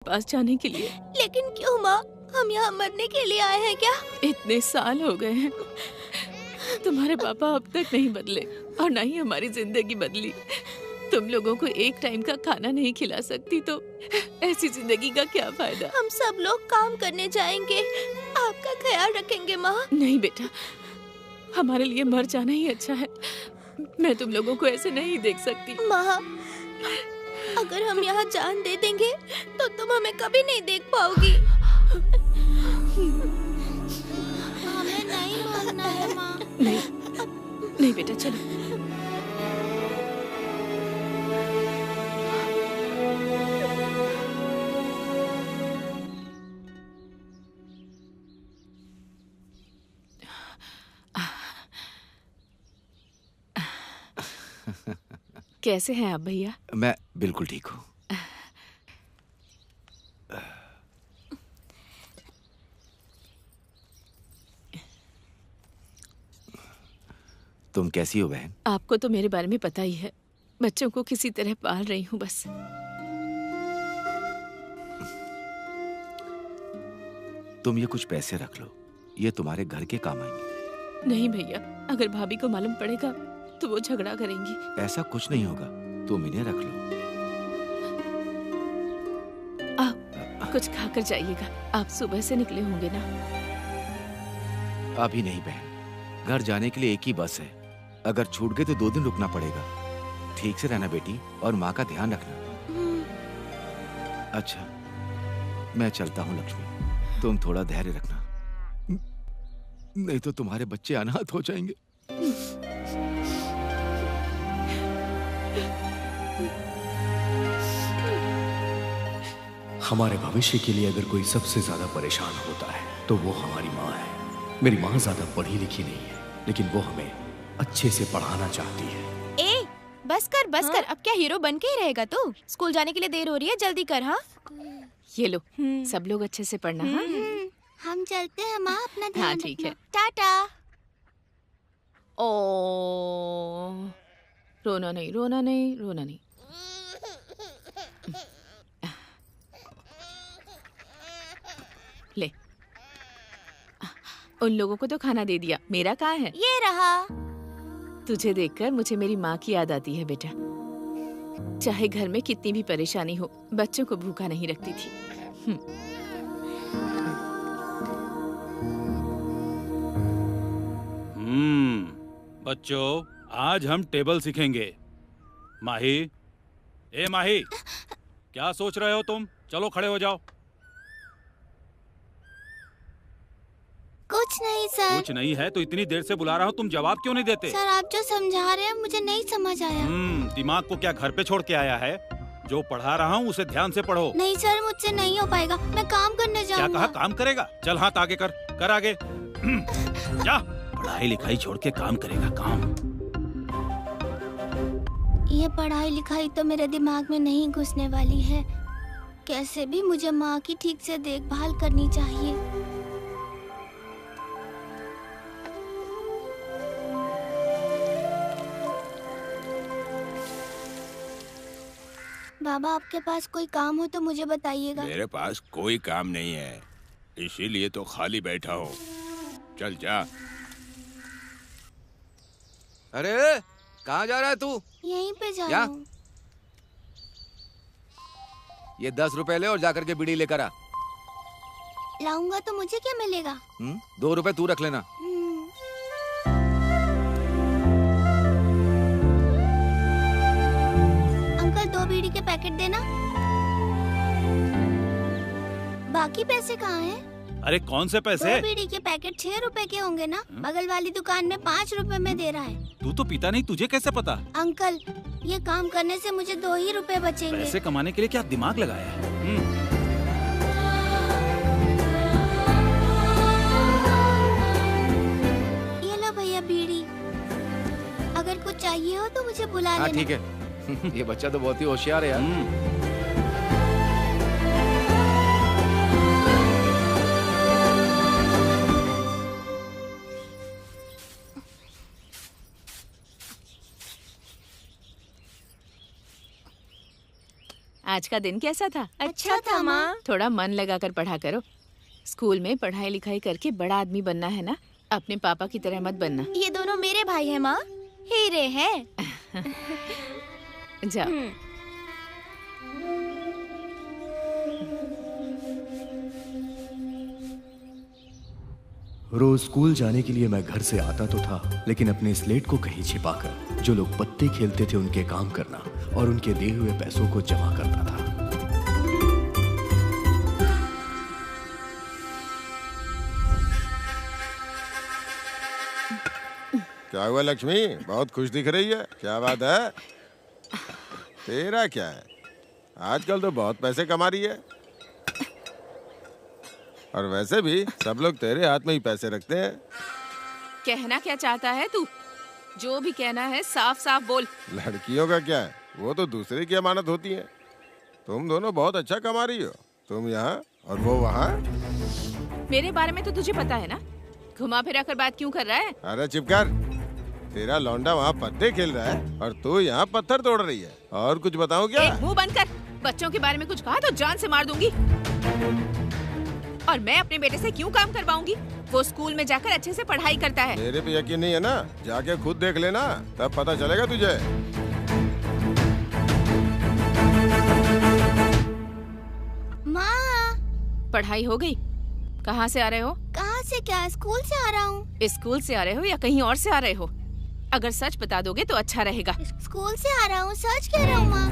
पास जाने के लिए। लेकिन क्यों माँ? हम यहाँ मरने के लिए आए हैं क्या? इतने साल हो गए हैं, तुम्हारे पापा अब तक नहीं बदले और ना ही हमारी जिंदगी बदली। तुम लोगों को एक टाइम का खाना नहीं खिला सकती तो ऐसी जिंदगी का क्या फायदा? हम सब लोग काम करने जाएंगे, आपका ख्याल रखेंगे माँ। नहीं बेटा, हमारे लिए मर जाना ही अच्छा है। मैं तुम लोगों को ऐसे नहीं देख सकती। माँ, अगर हम यहाँ जान दे देंगे तो तुम हमें कभी नहीं देख पाओगी। हमें नहीं मरना है माँ। नहीं नहीं बेटा, चलो। कैसे हैं आप भैया? मैं बिल्कुल ठीक हूँ। तुम कैसी हो बहन? आपको तो मेरे बारे में पता ही है। बच्चों को किसी तरह पाल रही हूँ बस। तुम ये कुछ पैसे रख लो, ये तुम्हारे घर के काम आएंगे। नहीं भैया, अगर भाभी को मालूम पड़ेगा तो वो झगड़ा करेंगी। ऐसा कुछ नहीं होगा, तुम इन्हें रख लो। आप कुछ खाकर जाइएगा। आप सुबह से निकले होंगे ना? अभी नहीं बहन, घर जाने के लिए एक ही बस है। अगर छूट गए तो 2 दिन रुकना पड़ेगा। ठीक से रहना बेटी, और माँ का ध्यान रखना। अच्छा, मैं चलता हूँ लक्ष्मी, तुम थोड़ा धैर्य रखना, नहीं तो तुम्हारे बच्चे अनाथ हो जाएंगे। हमारे भविष्य के लिए अगर कोई सबसे ज्यादा परेशान होता है तो वो हमारी माँ है। मेरी माँ ज्यादा पढ़ी लिखी नहीं है, लेकिन वो हमें अच्छे से पढ़ाना चाहती है। ए, बस कर, अब क्या हीरो बन के ही रहेगा तू? स्कूल जाने के लिए देर हो रही है, जल्दी कर। हाँ, ये लो, सब लोग अच्छे से पढ़ना। हाँ हम चलते हैं माँ, अपना ध्यान हाँ ठीक है। टाटा। ओ, रोना नहीं, रोना नहीं, रोना नहीं। ले, उन लोगों को तो खाना दे दिया, मेरा कहाँ है? ये रहा। तुझे देखकर मुझे मेरी माँ की याद आती है बेटा। चाहे घर में कितनी भी परेशानी हो, बच्चों को भूखा नहीं रखती थी। बच्चों, आज हम टेबल सीखेंगे। माही, ए माही, क्या सोच रहे हो तुम? चलो खड़े हो जाओ। कुछ नहीं सर। कुछ नहीं है तो इतनी देर से बुला रहा हूँ, तुम जवाब क्यों नहीं देते? सर, आप जो समझा रहे हैं मुझे नहीं समझ आया। दिमाग को क्या घर पे छोड़ के आया है? जो पढ़ा रहा हूँ उसे ध्यान से पढ़ो। नहीं सर, मुझसे नहीं हो पाएगा, मैं काम करने क्या जाऊंगा। कहा? काम करेगा? चल हाथ आगे कर आगे। जा, पढ़ाई लिखाई छोड़ के काम करेगा, काम। ये पढ़ाई लिखाई तो मेरे दिमाग में नहीं घुसने वाली है। कैसे भी मुझे माँ की ठीक से देखभाल करनी चाहिए। बाबा, आपके पास कोई काम हो तो मुझे बताइएगा। मेरे पास कोई काम नहीं है, इसीलिए तो खाली बैठा हूँ। चल जा। अरे कहाँ जा रहा है तू? यहीं पे जा रहा हूँ। ये 10 रुपए ले और जाकर के बीड़ी लेकर आ। लाऊंगा तो मुझे क्या मिलेगा? 2 रुपए तू रख लेना। अंकल, 2 बीड़ी के पैकेट देना। बाकी पैसे कहाँ हैं? अरे कौन से पैसे? 2 बीड़ी के पैकेट 6 रुपए के होंगे ना? बगल वाली दुकान में 5 रुपए में दे रहा है। तू तो पीता नहीं, तुझे कैसे पता? अंकल, ये काम करने से मुझे 2 ही रुपए बचेंगे। पैसे कमाने के लिए क्या दिमाग लगाया है? ये लो भैया बीड़ी। अगर कुछ चाहिए हो तो मुझे बुला लेना। ठीक है। ये बच्चा तो बहुत ही होशियार है यार। आज का दिन कैसा था? अच्छा था माँ। थोड़ा मन लगाकर पढ़ा करो। स्कूल में पढ़ाई लिखाई करके बड़ा आदमी बनना है ना, अपने पापा की तरह मत बनना। ये दोनों मेरे भाई हैं माँ, हीरे हैं। जाओ। रोज स्कूल जाने के लिए मैं घर से आता तो था, लेकिन अपने स्लेट को कहीं छिपाकर जो लोग पत्ते खेलते थे उनके काम करना और उनके दिए हुए पैसों को जमा करता था। क्या हुआ लक्ष्मी, बहुत खुश दिख रही है, क्या बात है? तेरा क्या है, आजकल तो बहुत पैसे कमा रही है। और वैसे भी सब लोग तेरे हाथ में ही पैसे रखते हैं। कहना क्या चाहता है तू? जो भी कहना है साफ साफ बोल। लड़कियों का क्या है, वो तो दूसरे की अमानत होती है। तुम दोनों बहुत अच्छा कमा रही हो, तुम यहाँ और वो वहाँ। मेरे बारे में तो तुझे पता है ना, घुमा फिरा कर बात क्यों कर रहा है? अरे चुप कर, तेरा लौंडा वहाँ पत्ते खेल रहा है और तू यहाँ पत्थर तोड़ रही है। और कुछ बताऊँ क्या? एक मुंह बंद कर। बच्चों के बारे में कुछ कहा तो जान से मार दूंगी। और मैं अपने बेटे से क्यों काम करवाऊंगी? वो स्कूल में जाकर अच्छे से पढ़ाई करता है। मेरे पे यकीन नहीं है ना, जाके खुद देख लेना, तब पता चलेगा तुझे। माँ, पढ़ाई हो गई? कहाँ से आ रहे हो? कहाँ से क्या, स्कूल से आ रहा हूँ। स्कूल से आ रहे हो या कहीं और से आ रहे हो? अगर सच बता दोगे तो अच्छा रहेगा। स्कूल से आ रहा हूँ, सच कह रहा हूँ माँ।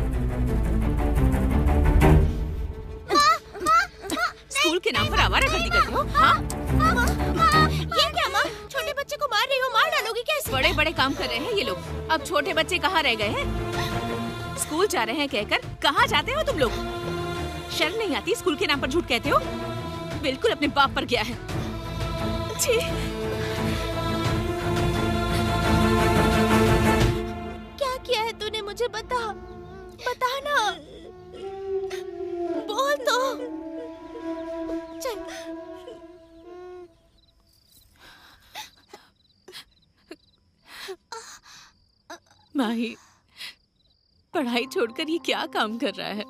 स्कूल के नाम पर आवारागर्दी करते हो? हाँ? ये क्या माँ, छोटे बच्चे को मार रही हो, मार डालोगी कैसे? बड़े बड़े काम कर रहे हैं ये लोग। अब छोटे बच्चे कहाँ रह गए हैं? स्कूल जा रहे हैं कहकर कहाँ जाते हो तुम लोग? शर्म नहीं आती? स्कूल के नाम पर झूठ कहते हो। बिल्कुल अपने बाप पर गया है। छी। क्या किया है तूने, मुझे बता, बता ना, बोल तो। चल। माही, पढ़ाई छोड़कर ये क्या काम कर रहा है?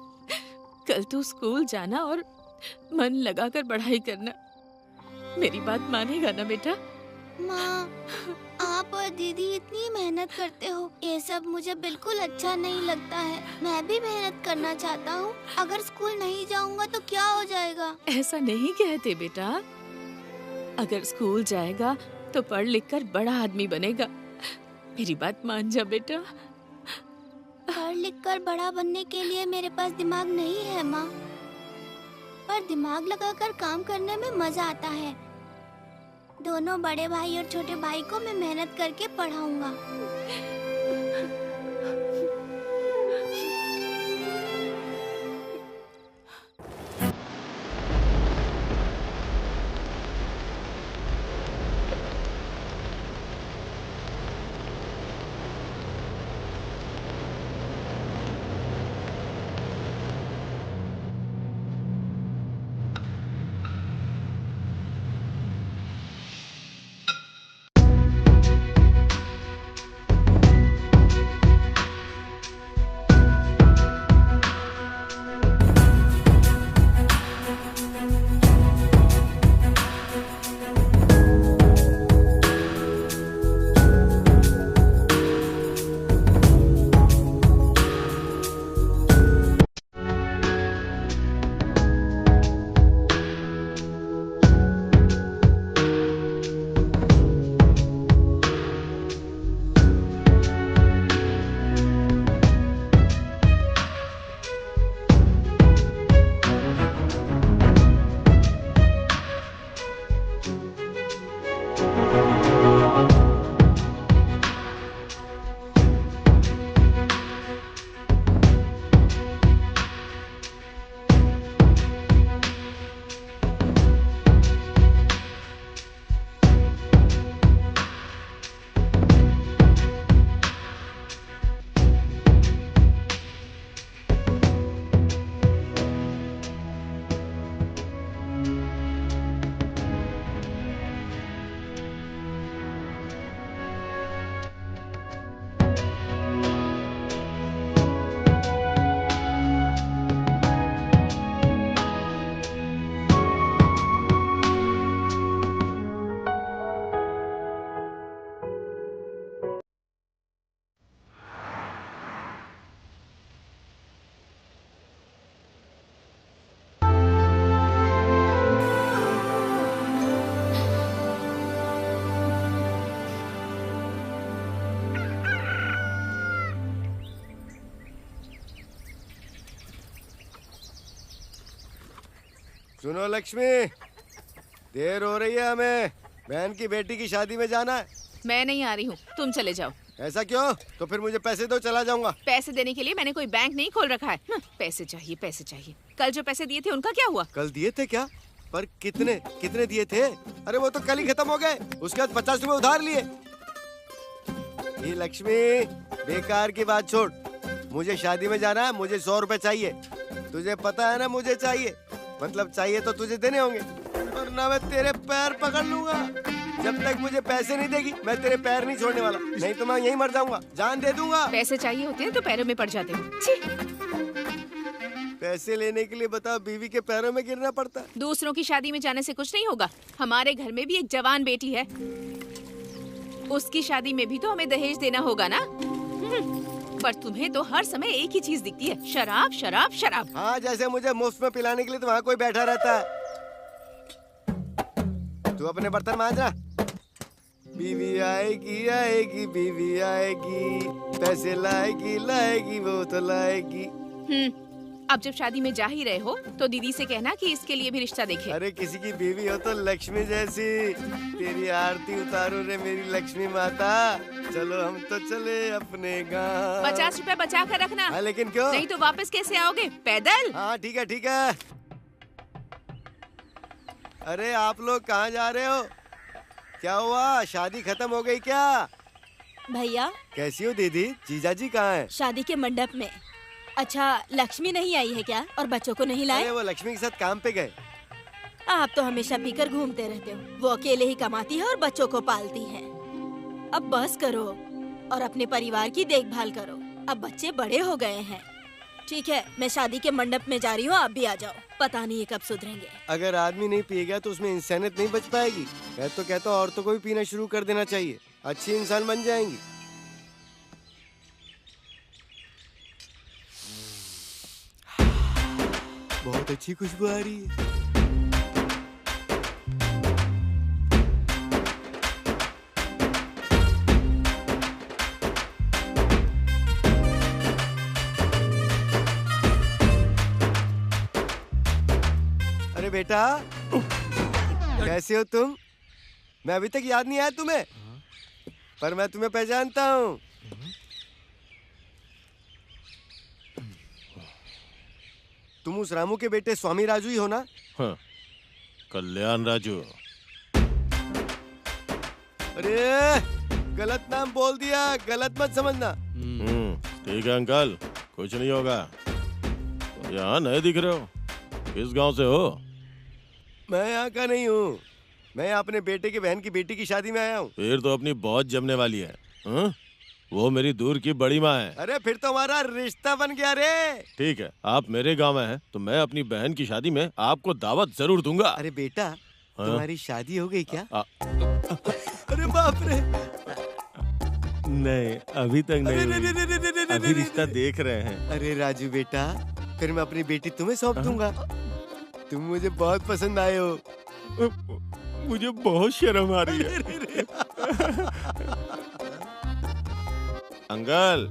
कल तू स्कूल जाना और मन लगाकर पढ़ाई करना। मेरी बात मानेगा ना बेटा? माँ, आप और दीदी इतनी मेहनत करते हो, ये सब मुझे बिल्कुल अच्छा नहीं लगता है। मैं भी मेहनत करना चाहता हूँ। अगर स्कूल नहीं जाऊँगा तो क्या हो जाएगा? ऐसा नहीं कहते बेटा। अगर स्कूल जाएगा तो पढ़ लिख कर बड़ा आदमी बनेगा। मेरी बात मान जा बेटा। पढ़ लिख कर बड़ा बनने के लिए मेरे पास दिमाग नहीं है माँ, पर दिमाग लगाकर काम करने में मजा आता है। दोनों बड़े भाई और छोटे भाई को मैं मेहनत करके पढ़ाऊंगा। सुनो लक्ष्मी, देर हो रही है, हमें बहन की बेटी की शादी में जाना है। मैं नहीं आ रही हूँ, तुम चले जाओ। ऐसा क्यों? तो फिर मुझे पैसे दो, चला जाऊंगा। पैसे देने के लिए मैंने कोई बैंक नहीं खोल रखा है। पैसे चाहिए, पैसे चाहिए। कल जो पैसे दिए थे उनका क्या हुआ? कल दिए थे क्या? पर कितने कितने दिए थे? अरे वो तो कल ही खत्म हो गए। उसके बाद 50 रुपए उधार लिए। ये लक्ष्मी, बेकार की बात छोड़, मुझे शादी में जाना है, मुझे 100 रुपए चाहिए। तुझे पता है ना मुझे चाहिए, मतलब चाहिए तो तुझे देने होंगे, वरना मैं तेरे पैर पकड़ लूंगा। जब तक मुझे पैसे नहीं देगी मैं तेरे पैर नहीं छोड़ने वाला, नहीं तो मैं यहीं मर जाऊंगा, जान दे दूंगा। पैसे चाहिए होते हैं तो पैरों में पड़ जाते हो। छी! पैसे लेने के लिए बताओ बीवी के पैरों में गिरना पड़ता है। दूसरों की शादी में जाने से कुछ नहीं होगा। हमारे घर में भी एक जवान बेटी है, उसकी शादी में भी तो हमें दहेज देना होगा ना। पर तुम्हें तो हर समय एक ही चीज दिखती है, शराब शराब शराब। हाँ, जैसे मुझे मुफ्त में पिलाने के लिए तो वहाँ कोई बैठा रहता है। तू अपने बर्तन मांजना। बीवी आएगी आएगी बीवी आएगी, पैसे लाएगी लाएगी वो तो लाएगी। अब जब शादी में जा ही रहे हो तो दीदी से कहना कि इसके लिए भी रिश्ता देखे। अरे किसी की बीवी हो तो लक्ष्मी जैसी। तेरी आरती उतारो रे मेरी लक्ष्मी माता। चलो हम तो चले अपने गाँव। 50 रुपए बचा कर रखना। हाँ, लेकिन क्यों? नहीं तो वापस कैसे आओगे? पैदल? हाँ ठीक है ठीक है। अरे आप लोग कहाँ जा रहे हो? क्या हुआ, शादी खत्म हो गई क्या? भैया कैसी हो दीदी? जीजाजी कहाँ हैं? शादी के मंडप में। अच्छा, लक्ष्मी नहीं आई है क्या? और बच्चों को नहीं लाए? अरे वो लक्ष्मी के साथ काम पे गए। आप तो हमेशा पीकर घूमते रहते हो। वो अकेले ही कमाती है और बच्चों को पालती है। अब बस करो और अपने परिवार की देखभाल करो। अब बच्चे बड़े हो गए हैं। ठीक है, मैं शादी के मंडप में जा रही हूँ, आप भी आ जाओ। पता नहीं ये कब सुधरेंगे। अगर आदमी नहीं पिएगा तो उसमें इंसानियत नहीं बच पाएगी। मैं तो कहता हूँ औरतों को भी पीना शुरू कर देना चाहिए, अच्छी इंसान बन जाएंगी। बहुत अच्छी खुशबू आ रही है। अरे बेटा, कैसे हो तुम? मैं अभी तक याद नहीं आया तुम्हें, पर मैं तुम्हें पहचानता हूँ। तुम उस रामू के बेटे स्वामी राजू ही हो ना? हाँ, कल्याण राजू। अरे गलत नाम बोल दिया, गलत मत समझना। ठीक है अंकल, कुछ नहीं होगा। तो यहाँ नए दिख रहे हो, किस गांव से हो? मैं यहाँ का नहीं हूँ, मैं अपने बेटे के बहन की बेटी की शादी में आया हूँ। फिर तो अपनी बहुत जमने वाली है। हाँ? वो मेरी दूर की बड़ी माँ है। अरे फिर तो हमारा रिश्ता बन गया रे। ठीक है, आप मेरे गांव में हैं, तो मैं अपनी बहन की शादी में आपको दावत जरूर दूंगा। अरे बेटा, हाँ? तुम्हारी शादी हो गई क्या? अरे बाप रे। नहीं, अभी तक नहीं हुई। अभी अभी रिश्ता देख रहे हैं। अरे राजू बेटा, फिर मैं अपनी बेटी तुम्हें सौंप दूंगा। तुम मुझे बहुत पसंद आए हो। मुझे बहुत शर्म आ रही है। अंकल,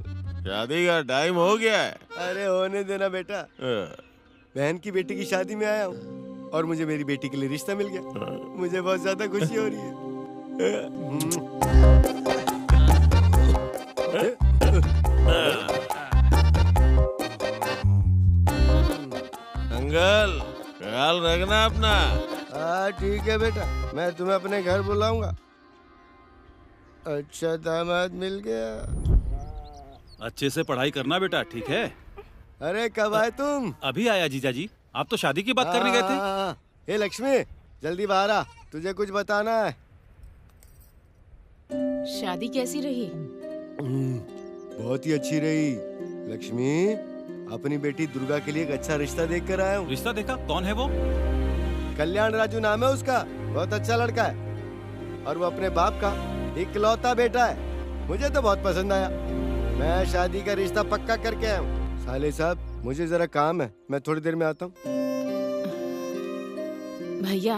शादी का टाइम हो गया है। अरे होने देना बेटा, बहन की बेटी की शादी में आया हूँ और मुझे मेरी बेटी के लिए रिश्ता मिल गया। मुझे बहुत ज्यादा खुशी हो रही है। अंकल, ख्याल रखना अपना। हाँ ठीक है बेटा, मैं तुम्हें अपने घर बुलाऊंगा। अच्छा दामाद मिल गया। अच्छे से पढ़ाई करना बेटा, ठीक है? अरे कब आए तुम? अभी आया जीजाजी, आप तो शादी की बात करने गए थे। हे लक्ष्मी, जल्दी बाहर आ, तुझे कुछ बताना है। शादी कैसी रही? बहुत ही अच्छी रही। लक्ष्मी, अपनी बेटी दुर्गा के लिए एक अच्छा रिश्ता देख कर आया हूँ। रिश्ता देखा? कौन है वो? कल्याण राजू नाम है उसका, बहुत अच्छा लड़का है और वो अपने बाप का इकलौता बेटा है। मुझे तो बहुत पसंद आया। मैं शादी का रिश्ता पक्का करके आया हूँ। साले साहब, मुझे जरा काम है, मैं थोड़ी देर में आता हूँ। भैया,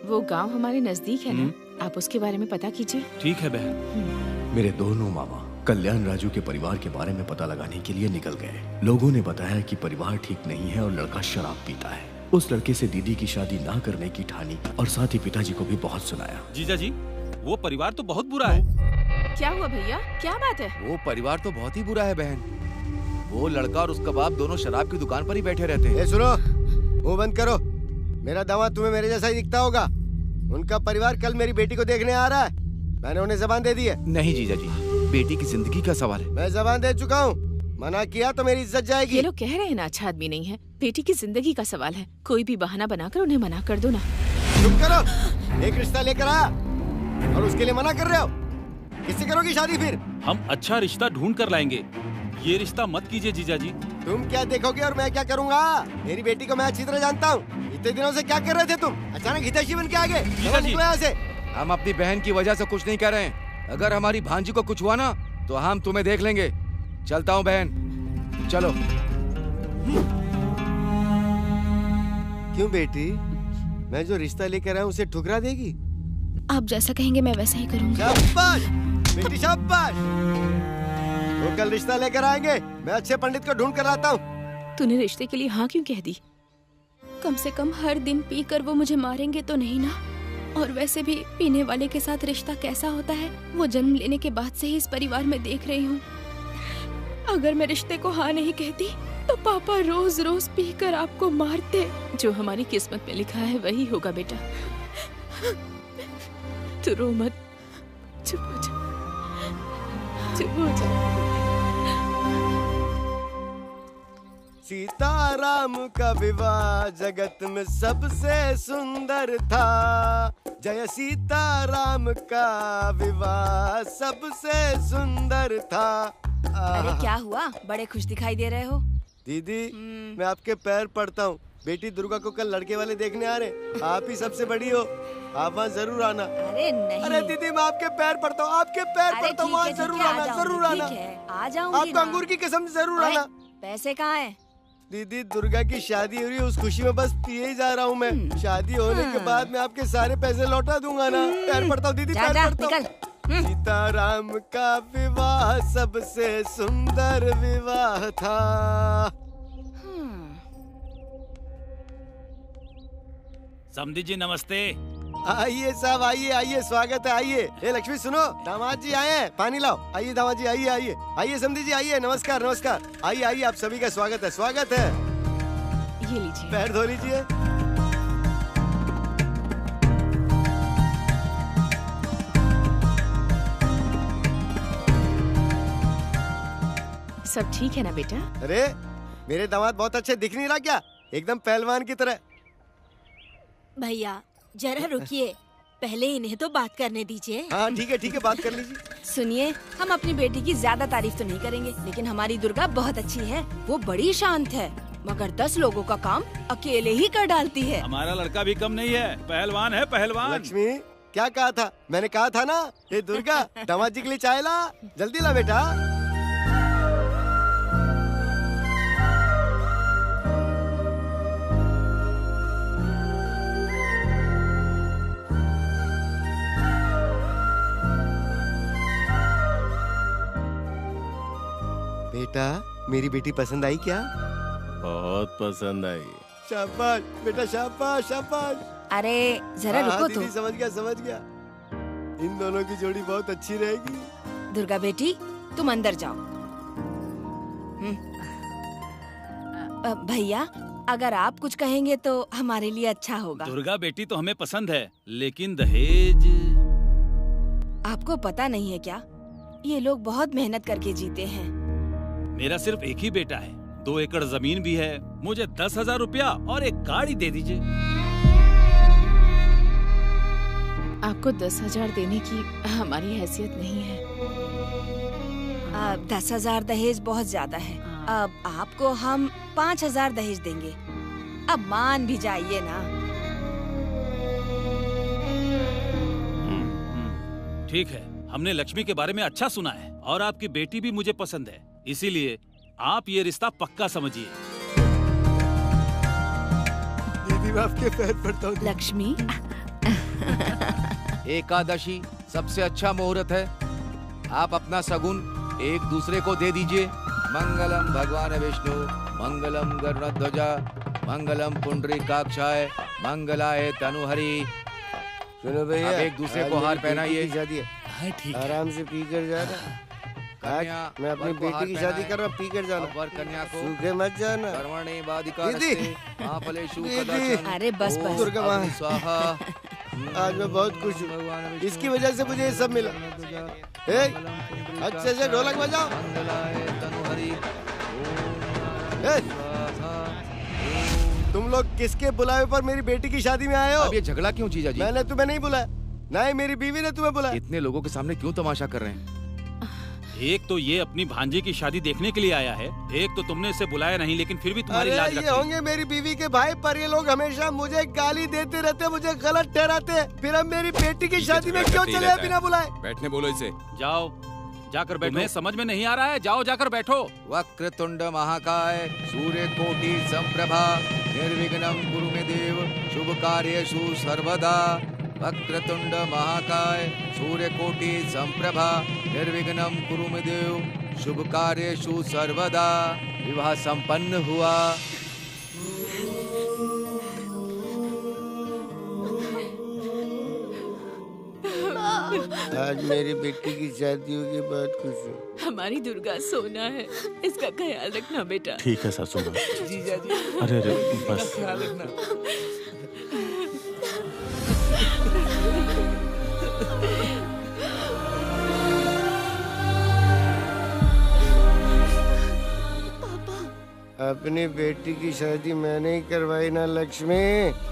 वो गांव हमारे नजदीक है ना, आप उसके बारे में पता कीजिए। ठीक है बहन। मेरे दोनों मामा कल्याण राजू के परिवार के बारे में पता लगाने के लिए निकल गए। लोगों ने बताया कि परिवार ठीक नहीं है और लड़का शराब पीता है। उस लड़के से दीदी की शादी ना करने की ठानी और साथ ही पिताजी को भी बहुत सुनाया। जीजा जी, वो परिवार तो बहुत बुरा है। क्या हुआ भैया, क्या बात है? वो परिवार तो बहुत ही बुरा है बहन। वो लड़का और उसका बाप दोनों शराब की दुकान पर ही बैठे रहते हैं। सुनो, मुंह बंद करो। मेरा दामाद तुम्हें मेरे जैसा ही दिखता होगा। उनका परिवार कल मेरी बेटी को देखने आ रहा है। मैंने उन्हें जबान दे दी है। नहीं जीजा जी, बेटी की जिंदगी का सवाल है। मैं जबान दे चुका हूँ। मना किया तो मेरी इज्जत जाएगी। ये लोग कह रहे हैं ना अच्छा आदमी नहीं है। बेटी की जिंदगी का सवाल है। कोई भी बहाना बनाकर उन्हें मना कर दो ना। चुप करो। एक रिश्ता लेकर आया और उसके लिए मना कर रहे हो। किससे करोगी शादी फिर? हम अच्छा रिश्ता ढूंढ कर लाएंगे। ये रिश्ता मत कीजिए जीजा जी। तुम क्या देखोगे और मैं क्या करूँगा? मेरी बेटी को मैं अच्छी तरह जानता हूँ। इतने दिनों से क्या कर रहे थे तुम? अचानक हितैषी बन के आ गए। निकलो यहाँ से। हम अपनी बहन की वजह से कुछ नहीं कर रहे हैं। अगर हमारी भांजी को कुछ हुआ ना तो हम तुम्हें देख लेंगे। चलता हूँ बहन, चलो। क्यों बेटी, मैं जो रिश्ता लेकर आया उसे ठुकरा देगी? आप जैसा कहेंगे मैं वैसा ही करूंगी। शाबाश बेटी, शाबाश। वो कल रिश्ता लेकर आएंगे। मैं अच्छे पंडित को ढूंढ कर लाता हूँ। तूने रिश्ते के लिए हाँ क्यों कह दी? कम से कम हर दिन पीकर वो मुझे मारेंगे तो नहीं ना? और वैसे भी पीने वाले के साथ रिश्ता कैसा होता है वो जन्म लेने के बाद से ही इस परिवार में देख रही हूँ। अगर मैं रिश्ते को हाँ नहीं कहती तो पापा रोज रोज पीकर आपको मारते। जो हमारी किस्मत में लिखा है वही होगा बेटा। तू रो मत, चुप हो जा, चुप हो जा। सीताराम का विवाह जगत में सबसे सुंदर था। जय सीताराम का विवाह सबसे सुंदर था। अरे क्या हुआ, बड़े खुश दिखाई दे रहे हो? दीदी, मैं आपके पैर पड़ता हूँ। बेटी दुर्गा को कल लड़के वाले देखने आ रहे। आप ही सबसे बड़ी हो, आप वहाँ जरूर आना। अरे नहीं। अरे दीदी, मैं आपके पैर पड़ता हूँ, आपके पैर पड़ता हूँ। वहाँ जरूर आना, जरूर आना। आ जाऊंगी। आपको अंगूर की कसम जरूर आना। पैसे कहाँ हैं? दीदी, दुर्गा की शादी हो रही है, उस खुशी में बस पिए ही जा रहा हूँ मैं। शादी होने के बाद मैं आपके सारे पैसे लौटा दूंगा ना। पैर पड़ता हूँ दीदी, पैर पड़ता हूँ। सीताराम का विवाह सबसे सुंदर विवाह था। समधी जी नमस्ते। आइए साहब, आइए आइए, स्वागत है, आइए। ए लक्ष्मी सुनो, दामाद जी आए हैं, पानी लाओ। आइए दामाद जी, आइए आइए आइए। समधी जी आइए, नमस्कार नमस्कार। आइए आइए, आप सभी का स्वागत है, स्वागत है। ये लीजिए, पैर धो लीजिए। सब ठीक है ना बेटा? अरे मेरे दामाद बहुत अच्छे दिख नहीं रहा क्या? एकदम पहलवान की तरह। भैया जरा रुकिए, पहले इन्हें तो बात करने दीजिए। हाँ ठीक है, बात कर लीजिए। सुनिए, हम अपनी बेटी की ज्यादा तारीफ तो नहीं करेंगे, लेकिन हमारी दुर्गा बहुत अच्छी है। वो बड़ी शांत है, मगर 10 लोगों का काम अकेले ही कर डालती है। हमारा लड़का भी कम नहीं है, पहलवान है, पहलवान। लक्ष्मी, क्या कहा था? मैंने कहा था ना, ये दुर्गा, दामाद जी के लिए चाय ला, जल्दी ला बेटा। बेटा, मेरी बेटी पसंद आई क्या? बहुत पसंद आई। शाबाश बेटा, शाबाश शाबाश। अरे जरा रुको तो। समझ गया। इन दोनों की जोड़ी बहुत अच्छी रहेगी। दुर्गा बेटी, तुम अंदर जाओ। भैया, अगर आप कुछ कहेंगे तो हमारे लिए अच्छा होगा। दुर्गा बेटी तो हमें पसंद है, लेकिन दहेज। आपको पता नहीं है क्या, ये लोग बहुत मेहनत करके जीते हैं। मेरा सिर्फ एक ही बेटा है, 2 एकड़ जमीन भी है। मुझे 10,000 रुपया और एक गाड़ी दे दीजिए। आपको 10,000 देने की हमारी हैसियत नहीं है। 10,000 दहेज बहुत ज्यादा है। अब आपको हम 5,000 दहेज देंगे। अब मान भी जाइए ना। ठीक है, हमने लक्ष्मी के बारे में अच्छा सुना है और आपकी बेटी भी मुझे पसंद है, इसीलिए आप ये रिश्ता पक्का समझिए। दीदी, मैं आपके पैर पड़ता हूँ। लक्ष्मी, एकादशी सबसे अच्छा मुहूर्त है। आप अपना सगुन एक दूसरे को दे दीजिए। मंगलम भगवान विष्णु, मंगलम गरुड़ध्वजा, मंगलम पुंडरीकाक्षाय मंगलाय तनुहरि। सुनो भैया, अब एक दूसरे आज को हार मेरी पहनाइए। बेटी की शादी है। हाँ ठीक है। आराम से पी कर जाना। आज मैं अपनी बेटी की शादी कर रहा हूँ, पी कर जाना। वर कन्या को सूखे मत जाना। कर्मणे बाधिका दीदी। महाफलेषु दीदी। कदाचन। अरे बस बस। दुर्गा माँ। अग्नि स्वाहा। आज मैं बहुत खुश हूँ, इसकी वजह से मुझे ये सब मिला। ए, अच्छे से ढोलक बजाओ। मंगलाय तनुहरि। ए, तुम लोग किसके बुलावे पर मेरी बेटी की शादी में आए हो? अब ये झगड़ा क्यों जीजा जी? मैंने तुम्हें नहीं बुलाया, ना ही मेरी बीवी ने तुम्हें बुलाया। इतने लोगों के सामने क्यों तमाशा कर रहे हैं? एक तो ये अपनी भांजी की शादी देखने के लिए आया है, एक तो तुमने इसे बुलाया नहीं लेकिन फिर भी तुम्हारी अरे लाज ये रखी। होंगे मेरी बीवी के भाई, पर ये लोग हमेशा मुझे गाली देते रहते, मुझे गलत ठहराते हैं। फिर अब मेरी बेटी की शादी में क्यों चले आए बिना बुलाए? बैठने बोलो इसे। जाओ जाकर बैठो। तुम्हें समझ में नहीं आ रहा है, जाओ जाकर बैठो। वक्रतुंड महाकाय सूर्य कोटि संप्रभा निर्विघ्नं कुरु मे देव शुभ कार्येषु सर्वदा। वक्रतुंड महाकाय सूर्य कोटि संप्रभा निर्विघ्नं कुरु मे देव शुभ कार्येषु सर्वदा। विवाह संपन्न हुआ। आज मेरी बेटी की शादी होगी, बहुत खुश हूँ। हमारी दुर्गा सोना है, इसका ख्याल रखना बेटा। ठीक है सासू माँ। जीजा जी अरे अरे बस। ख्याल रखना। अपनी बेटी की शादी मैंने ही करवाई ना लक्ष्मी।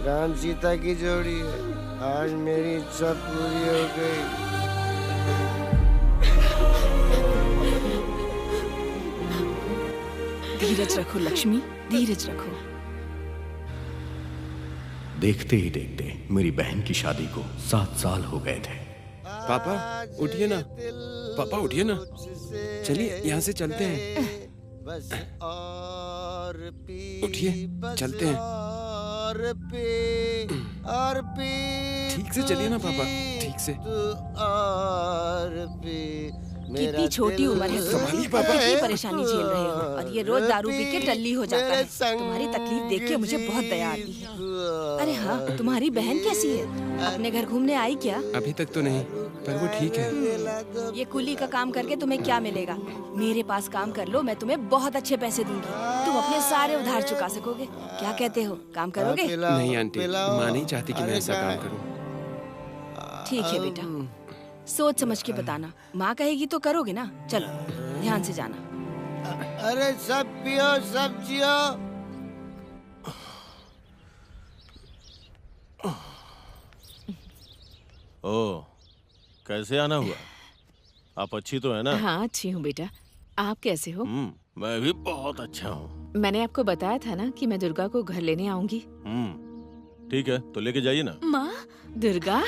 राम सीता की जोड़ी है, आज मेरी इच्छा पूरी हो गई। धीरज रखो लक्ष्मी, धीरज रखो। देखते ही देखते मेरी बहन की शादी को 7 साल हो गए थे। पापा उठिए ना, पापा उठिए ना, चलिए यहाँ से चलते हैं। बस और पी, उठिए, चलते हैं। और पी ठीक से चलिए ना पापा, ठीक से। और पी। कितनी छोटी उम्र है संभालिए तुम्हारी, पापा। कितनी परेशानी झेल रहे हो, और ये रोज दारू पी के टल्ली हो जाता है। तुम्हारी तकलीफ देख के मुझे बहुत दया आती है। अरे हाँ, तुम्हारी बहन कैसी है? अपने घर घूमने आई क्या? अभी तक तो नहीं, पर वो ठीक है। ये कुली का काम करके तुम्हें क्या मिलेगा? मेरे पास काम कर लो, मैं तुम्हें बहुत अच्छे पैसे दूंगी। तुम अपने सारे उधार चुका सकोगे। क्या कहते हो, काम करोगे? नहीं आंटी, माँ नहीं चाहती कि मैं ऐसा काम करूँ। ठीक है बेटा, सोच समझ के बताना। माँ कहेगी तो करोगे ना? चलो ध्यान से जाना। अरे सब पियो, सब जियो। ओ, कैसे आना हुआ? आप अच्छी तो है ना? हाँ अच्छी हूँ बेटा, आप कैसे हो? मैं भी बहुत अच्छा हूँ। मैंने आपको बताया था ना कि मैं दुर्गा को घर लेने आऊंगी। ठीक है, तो लेके जाइए ना। माँ, दुर्गा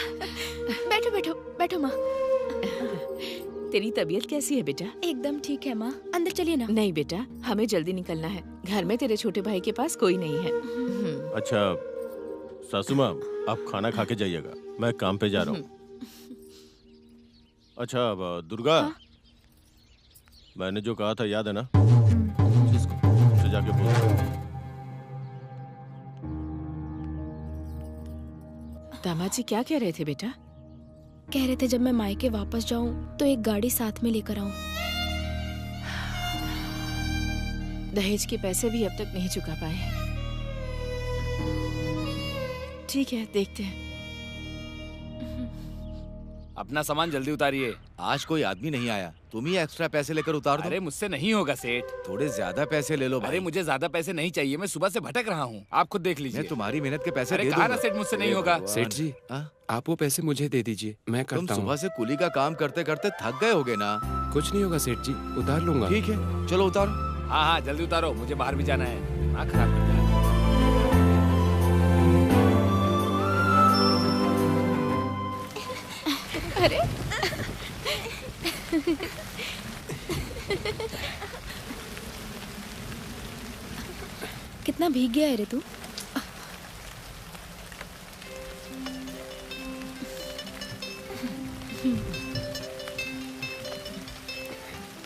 बैठो बैठो बैठो माँ। तेरी तबीयत कैसी है बेटा? एकदम ठीक है माँ, अंदर चलिए ना। नहीं बेटा, हमें जल्दी निकलना है, घर में तेरे छोटे भाई के पास कोई नहीं है। अच्छा सासू माँ, आप खाना खा के जाइएगा, मैं काम पे जा रहा हूँ। अच्छा अब दुर्गा, मैंने जो कहा था याद है ना? उससे जाके बोल। दामाद जी क्या कह रहे थे बेटा? कह रहे थे जब मैं मायके वापस जाऊं तो एक गाड़ी साथ में लेकर आऊं। दहेज के पैसे भी अब तक नहीं चुका पाए। ठीक है, देखते हैं। अपना सामान जल्दी उतारिए। आज कोई आदमी नहीं आया, तुम ही एक्स्ट्रा पैसे लेकर उतार दो। अरे मुझसे नहीं होगा सेठ। थोड़े ज्यादा पैसे ले लो भाई। अरे मुझे ज्यादा पैसे नहीं चाहिए, मैं सुबह से भटक रहा हूँ, आप खुद देख लीजिए। मैं तुम्हारी मेहनत के पैसे अरे दे कहा ना दूंगा। सेठ, मुझसे नहीं होगा। सेठ जी, आप वो पैसे मुझे दे दीजिए, मैं तुम करता हूँ। सुबह से कुली का काम करते करते थक गए होगे ना? कुछ नहीं होगा सेठ जी, उतार लूंगा। ठीक है, चलो उतारो। हाँ हाँ जल्दी उतारो, मुझे बाहर भी जाना है। दिमाग खराब कर दिया। अरे कितना भीग गया है रे तू।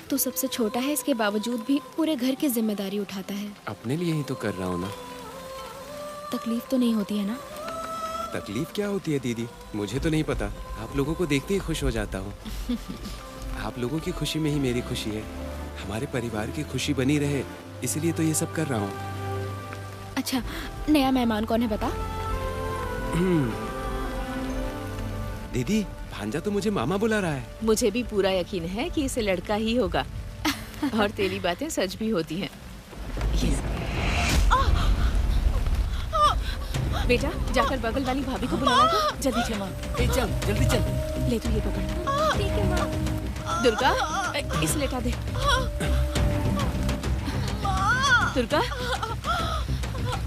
तू सबसे छोटा है, इसके बावजूद भी पूरे घर की जिम्मेदारी उठाता है। अपने लिए ही तो कर रहा हूँ ना। तकलीफ तो नहीं होती है ना? तकलीफ क्या होती है दीदी, मुझे तो नहीं पता। आप लोगों को देखते ही खुश हो जाता हूँ। आप लोगों की खुशी में ही मेरी खुशी है। हमारे परिवार की खुशी बनी रहे, इसलिए तो ये सब कर रहा हूँ। अच्छा, नया मेहमान कौन है बता? दीदी, भांजा तो मुझे मामा बुला रहा है। मुझे भी पूरा यकीन है कि इसे लड़का ही होगा और तेरी बातें सच भी होती हैं। बेटा, जाकर बगल वाली भाभी को बुलाना था। जल्दी चल माँ। चल जल्दी चल। ले तो ये पकड़। ठीक है माँ। दुर्गा, इस लेटा दे। दुर्गा,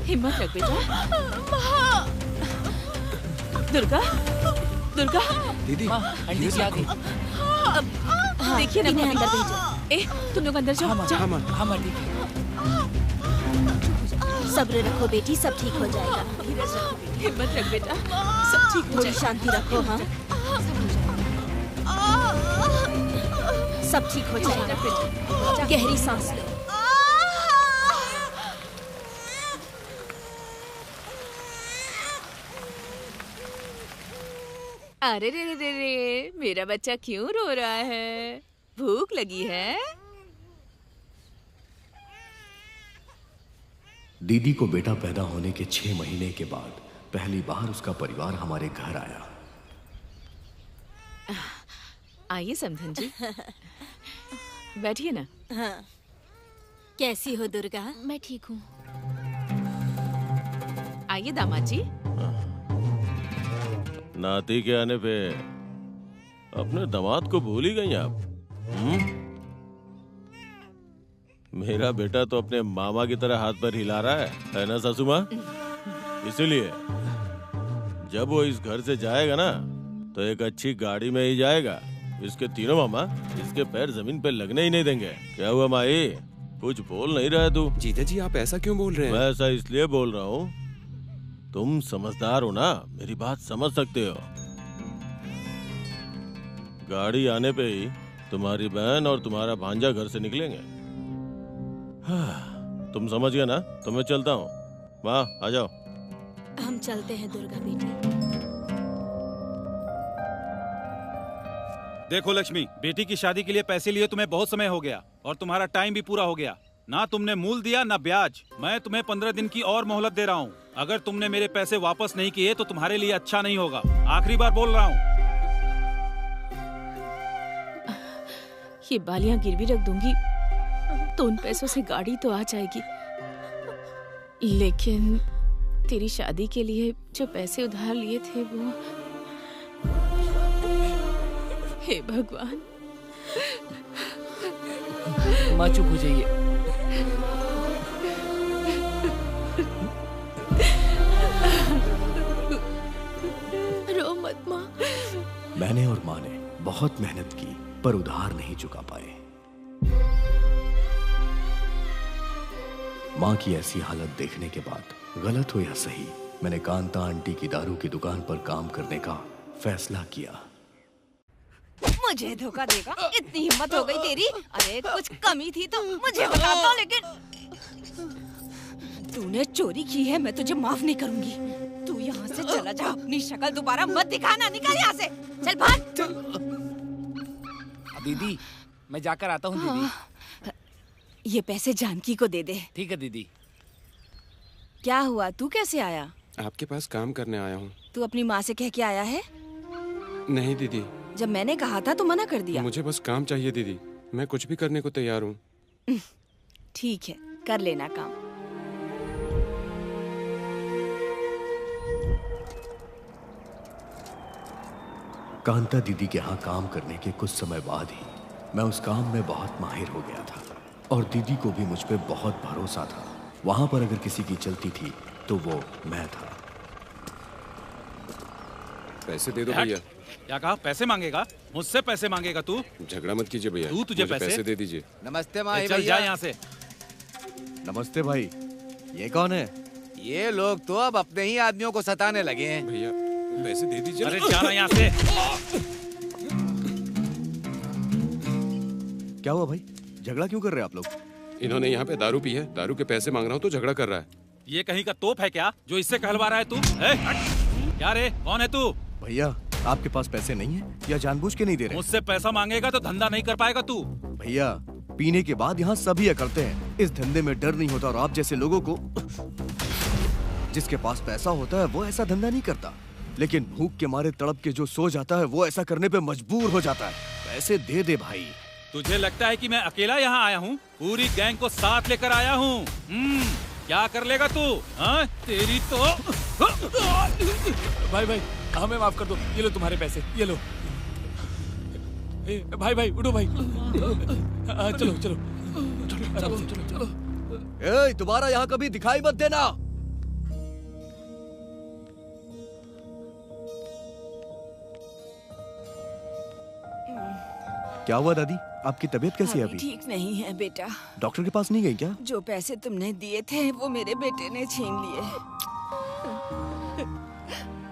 हिम्मत रख बेटा। दुर्गा, दुर्गा। दीदी, आंटी जी आ गई। देखिए ना, इन्हें अंदर भेजो। ए, तुम लोग अंदर जाओ। हाँ माँ, ठीक है। सब्र रखो बेटी, सब ठीक हो जाएगा। हिम्मत रख बेटा, सब ठीक हो थोड़ी जाएगा। शांति रखो। हाँ, सब ठीक हो जाएगा। गहरी सांस लो। अरे रे रे रे रे, मेरा बच्चा क्यों रो रहा है? भूख लगी है? दीदी को बेटा पैदा होने के 6 महीने के बाद पहली बार उसका परिवार हमारे घर आया। आइए समधन जी, बैठिए ना। हाँ, कैसी हो दुर्गा? मैं ठीक हूँ। आइए दामाद जी। नाती के आने पे अपने दामाद को भूल ही गई आप। मेरा बेटा तो अपने मामा की तरह हाथ पर हिला रहा है ना सासू माँ? इसीलिए जब वो इस घर से जाएगा ना तो एक अच्छी गाड़ी में ही जाएगा। इसके तीनों मामा इसके पैर जमीन पे लगने ही नहीं देंगे। क्या हुआ माई, कुछ बोल नहीं रहा तू? जीजा जी, आप ऐसा क्यों बोल रहे हैं? मैं ऐसा इसलिए बोल रहा हूँ, तुम समझदार हो ना, मेरी बात समझ सकते हो। गाड़ी आने पे ही तुम्हारी बहन और तुम्हारा भांजा घर से निकलेंगे। तुम समझ गए ना? तो मैं चलता हूँ। माँ आ जाओ। हम चलते हैं दुर्गा बेटी। देखो लक्ष्मी, बेटी की शादी के लिए पैसे लिए तुम्हें बहुत समय हो गया और तुम्हारा टाइम भी पूरा हो गया। ना तुमने मूल दिया ना ब्याज। मैं तुम्हें 15 दिन की और मोहलत दे रहा हूँ। अगर तुमने मेरे पैसे वापस नहीं किए तो तुम्हारे लिए अच्छा नहीं होगा। आखिरी बार बोल रहा हूँ। ये बालियां गिरवी रख दूंगी तो उन पैसों से गाड़ी तो आ जाएगी, लेकिन तेरी शादी के लिए जो पैसे उधार लिए थे वो, हे भगवान। माँ चुप हो जाइए। रो मत माँ। मैंने और माँ ने बहुत मेहनत की पर उधार नहीं चुका पाए। माँ की ऐसी हालत देखने के बाद, गलत हो या सही, मैंने कांता आंटी की दारू की दुकान पर काम करने का फैसला किया। मुझे धोखा देगा? इतनी हिम्मत हो गई तेरी? अरे कुछ कमी थी तो मुझे बता दो, लेकिन तूने चोरी की है, मैं तुझे माफ नहीं करूंगी। तू यहाँ से चला जा, अपनी शक्ल दोबारा मत दिखाना। निकल यहाँ से, चल भाग। दीदी, मैं जाकर आता हूँ। दीदी, ये पैसे जानकी को दे दे। ठीक है दीदी। क्या हुआ, तू कैसे आया? आपके पास काम करने आया हूँ। तू अपनी माँ से कह के आया है? नहीं दीदी, जब मैंने कहा था तो मना कर दिया। मुझे बस काम चाहिए दीदी, मैं कुछ भी करने को तैयार हूँ। ठीक है, कर लेना काम। कांता दीदी के यहाँ काम करने के कुछ समय बाद ही मैं उस काम में बहुत माहिर हो गया था और दीदी को भी मुझ पे बहुत भरोसा था। वहां पर अगर किसी की चलती थी तो वो मैं था। पैसे दे दो भैया। क्या कहा? पैसे मांगेगा? मुझसे पैसे मांगेगा तू? झगड़ा मत कीजिए भैया। तुझे पैसे दे दीजिए। नमस्ते माँ। चल जा यहाँ से। नमस्ते भाई, ये कौन है? ये लोग तो अब अपने ही आदमियों को सताने लगे हैं। भैया पैसे दे दीजिए। अरे जाना यहाँ से। क्या हुआ भाई, झगड़ा क्यों कर रहे हैं आप लोग? इन्होंने यहाँ पे दारू पी है, दारू के पैसे मांग रहा हूँ तो झगड़ा कर रहा है। ये कहीं का तोप है क्या जो इससे कहलवा रहा है तू? क्या रे, कौन है तू? भैया आपके पास पैसे नहीं है या जानबूझ के नहीं दे रहे? मुझसे पैसा मांगेगा तो धंधा नहीं कर पाएगा तू। भैया पीने के बाद यहाँ सभी करते हैं। इस धंधे में डर नहीं होता और आप जैसे लोगों को, जिसके पास पैसा होता है वो ऐसा धंधा नहीं करता, लेकिन भूख के मारे तड़प के जो सो जाता है वो ऐसा करने पे मजबूर हो जाता है। पैसे दे दे भाई। तुझे लगता है कि मैं अकेला यहाँ आया हूँ? पूरी गैंग को साथ लेकर आया हूँ। क्या कर लेगा तू? हाँ तेरी तो। भाई हमें माफ कर दो, ये लो तुम्हारे पैसे, ये लो। भाई उठो भाई। चलो चलो चलो चलो चलो। ए, दोबारा यहाँ कभी दिखाई मत देना। क्या हुआ दादी, आपकी तबीयत कैसी है अभी? ठीक नहीं है बेटा। डॉक्टर के पास नहीं गई क्या? जो पैसे तुमने दिए थे वो मेरे बेटे ने छीन लिए।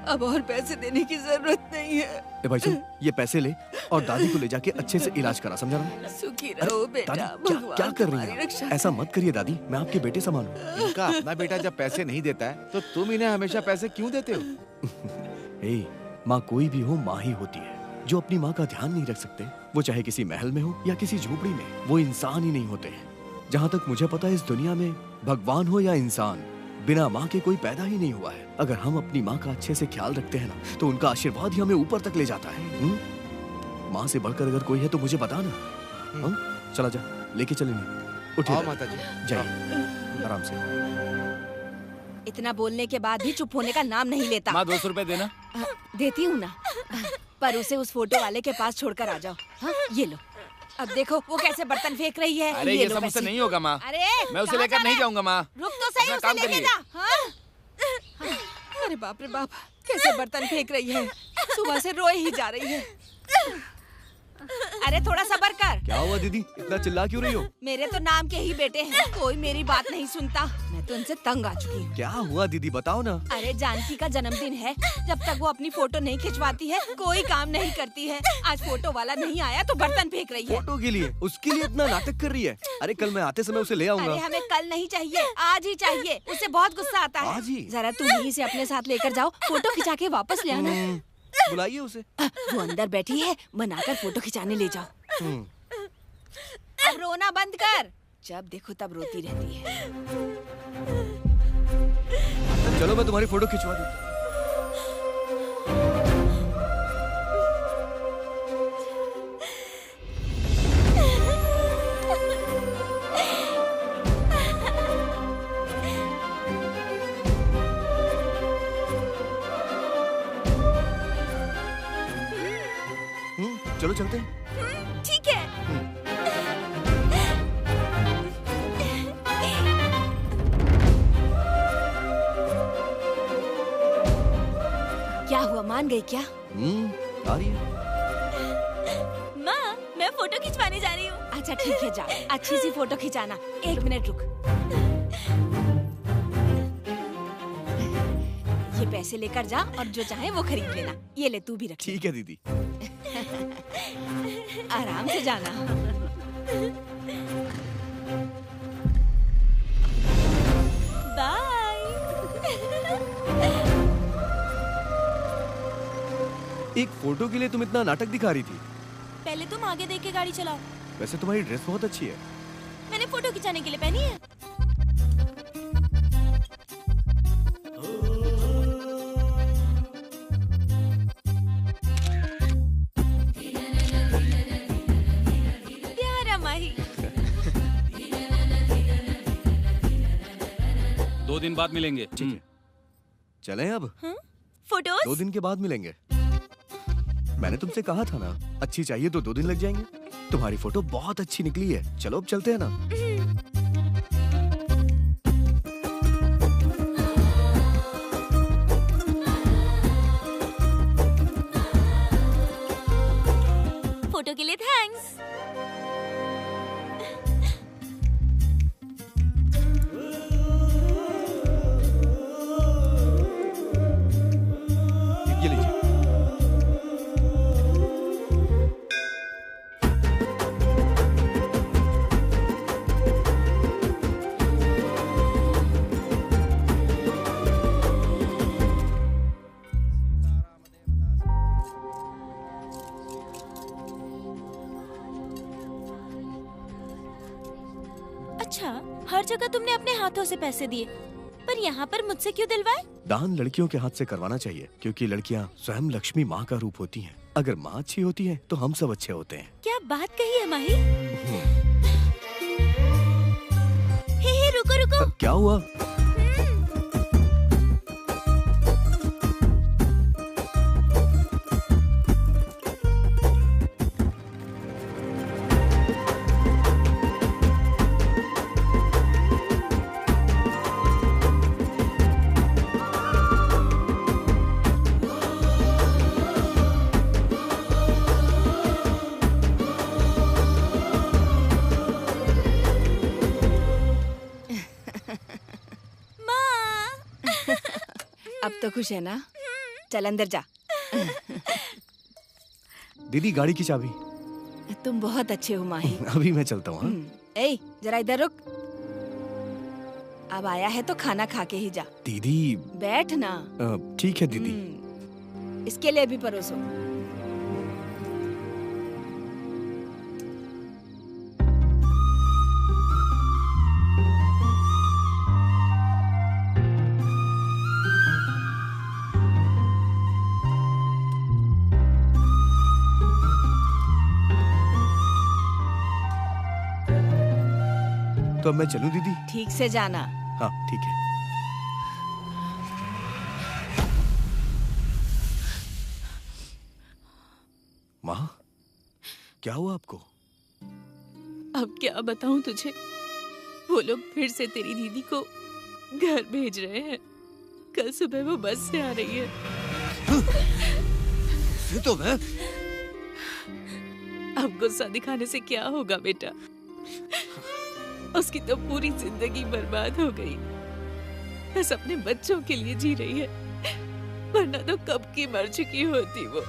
अब और पैसे देने की जरूरत नहीं है। ए भाई सुन, ये पैसे ले और दादी को ले जाके अच्छे से इलाज करा, समझा ना? सुखी रहो बेटा। दादी क्या कर रही है? ऐसा मत करिए दादी, मैं आपके बेटे समान हूँ। इनका अपना बेटा जब पैसे नहीं देता है तो तुम इन्हें हमेशा पैसे क्यों देते हो? ए, माँ कोई भी हो माँ ही होती है। जो अपनी माँ का ध्यान नहीं रख सकते, वो चाहे किसी महल में हो या किसी झोपड़ी में, वो इंसान ही नहीं होते। जहाँ तक मुझे पता है इस दुनिया में भगवान हो या इंसान, बिना माँ के कोई पैदा ही नहीं हुआ है। अगर हम अपनी माँ का अच्छे से ख्याल रखते हैं ना तो उनका आशीर्वाद ही हमें ऊपर तक ले जाता है। माँ से बढ़कर अगर कोई है तो मुझे बता ना। चला जा, लेके चलेंगे। उठिए माता जी, जाइए आराम से। इतना बोलने के बाद भी चुप होने का नाम नहीं लेता। माँ 200 रुपए देना। देती हूँ ना, पर उसे उस फोटो वाले के पास छोड़कर आ जाओ। हाँ, ये लो। अब देखो वो कैसे बर्तन फेंक रही है। अरे ये सब मुझसे नहीं होगा माँ। अरे मैं उसे लेकर नहीं जाऊंगा माँ। रुक तो सही, उसे लेके जा। हाँ? अरे बाप रे बाप, कैसे बर्तन फेंक रही है। सुबह से रोए ही जा रही है। अरे थोड़ा सब्र कर। क्या हुआ दीदी, इतना चिल्ला क्यों रही हो? मेरे तो नाम के ही बेटे हैं, कोई मेरी बात नहीं सुनता। मैं तो उनसे तंग आ चुकी हूँ। क्या हुआ दीदी, बताओ ना। अरे जानकी का जन्मदिन है, जब तक वो अपनी फोटो नहीं खिंचवाती है कोई काम नहीं करती है। आज फोटो वाला नहीं आया तो बर्तन फेंक रही है। फोटो के लिए, उसके लिए इतना नाटक कर रही है। अरे कल मैं आते समय उसे ले आऊंगा। अरे हमें कल नहीं चाहिए, आज ही चाहिए। उसे बहुत गुस्सा आता है। आज ही? जरा तुम ही इसे अपने साथ लेकर जाओ, फोटो खिंचा के वापस ले आना। बुलाइए उसे। वो अंदर बैठी है, मनाकर फोटो खिंचाने ले जाओ। अब रोना बंद कर, जब देखो तब रोती रहती है। चलो मैं तुम्हारी फोटो खिंचवा दूं। चलो चलते हैं। ठीक है। क्या हुआ, मान गई क्या? आ रही है। माँ, मैं फोटो खिंचवाने जा रही हूँ। अच्छा ठीक है, जा अच्छी सी फोटो खिंचाना। 1 मिनट रुक। ये पैसे लेकर जा और जो चाहे वो खरीद लेना। ये ले, तू भी रख। ठीक है दीदी। आराम से जाना। बाय। एक फोटो के लिए तुम इतना नाटक दिखा रही थी। पहले तुम आगे देख के गाड़ी चलाओ। वैसे तुम्हारी ड्रेस बहुत अच्छी है। मैंने फोटो खिंचाने के लिए पहनी है। प्यारा माही। 2 दिन बाद मिलेंगे। ठीक है, चलें अब? फोटोज? 2 दिन के बाद मिलेंगे। मैंने तुमसे कहा था ना, अच्छी चाहिए तो 2 दिन लग जाएंगे। तुम्हारी फोटो बहुत अच्छी निकली है। चलो अब चलते हैं ना। फोटो के लिए थैंक्स। ये लीजिए। अच्छा, हर जगह तुमने अपने हाथों से पैसे दिए, पर यहाँ पर मुझसे क्यों दिलवाए? दान लड़कियों के हाथ से करवाना चाहिए, क्योंकि लड़कियाँ स्वयं लक्ष्मी माँ का रूप होती हैं। अगर माँ अच्छी होती है तो हम सब अच्छे होते हैं। क्या बात कही है माही? हे रुको रुको। क्या हुआ? अब तो खुश है ना? चल अंदर जा। दीदी गाड़ी की चाबी। तुम बहुत अच्छे हो माही। अभी मैं चलता हूँ। ए, जरा इधर रुक। अब आया है तो खाना खा के ही जा। दीदी बैठ ना। ठीक है दीदी। इसके लिए भी परोसो। तो अब मैं चलूं दीदी? ठीक से जाना। हाँ ठीक है। माँ, क्या हुआ आपको? अब क्या बताऊं तुझे, वो लोग फिर से तेरी दीदी को घर भेज रहे हैं। कल सुबह वो बस से आ रही है। तो मैं अब गुस्सा दिखाने से क्या होगा बेटा? उसकी तो पूरी जिंदगी बर्बाद हो गई। बस अपने बच्चों के लिए जी रही है, वरना तो कब की मर चुकी होती वो।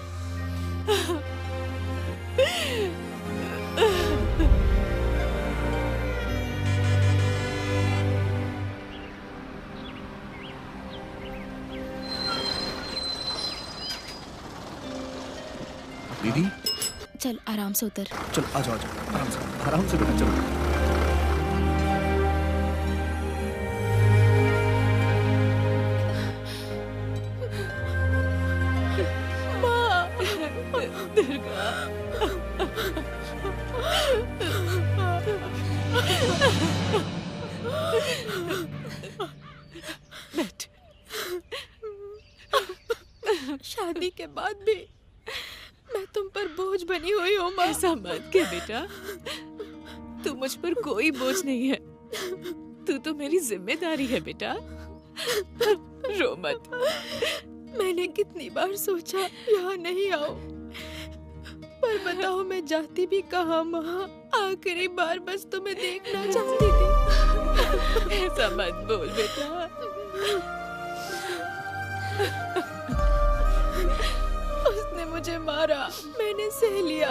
दीदी चल आराम से उतर। चल आ जाओ आराम से बेटा चलो। बैठ। शादी के बाद भी मैं तुम पर बोझ बनी हुई हूँ माँ। ऐसा मत के बेटा, तू मुझ पर कोई बोझ नहीं है। तू तो मेरी जिम्मेदारी है बेटा। रो मत। मैंने कितनी बार सोचा यहाँ नहीं आओ, पर बताओ मैं जाती भी कहाँ माँ। आखिरी बार बस तुम्हें देखना चाहती थी। ऐसा मत बोल बेटा। उसने मुझे मारा, मैंने सह लिया।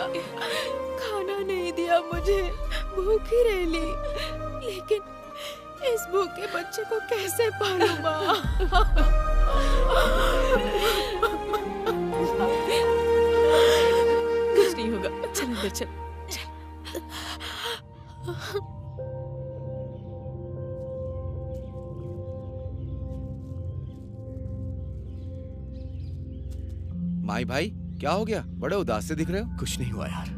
खाना नहीं दिया मुझे, भूखी रह ली। लेकिन इस भूखे बच्चे को कैसे पालूं माँ? कुछ नहीं होगा, चल अंदर चल। माई भाई क्या हो गया? बड़े उदास से दिख रहे हो। कुछ नहीं हुआ यार।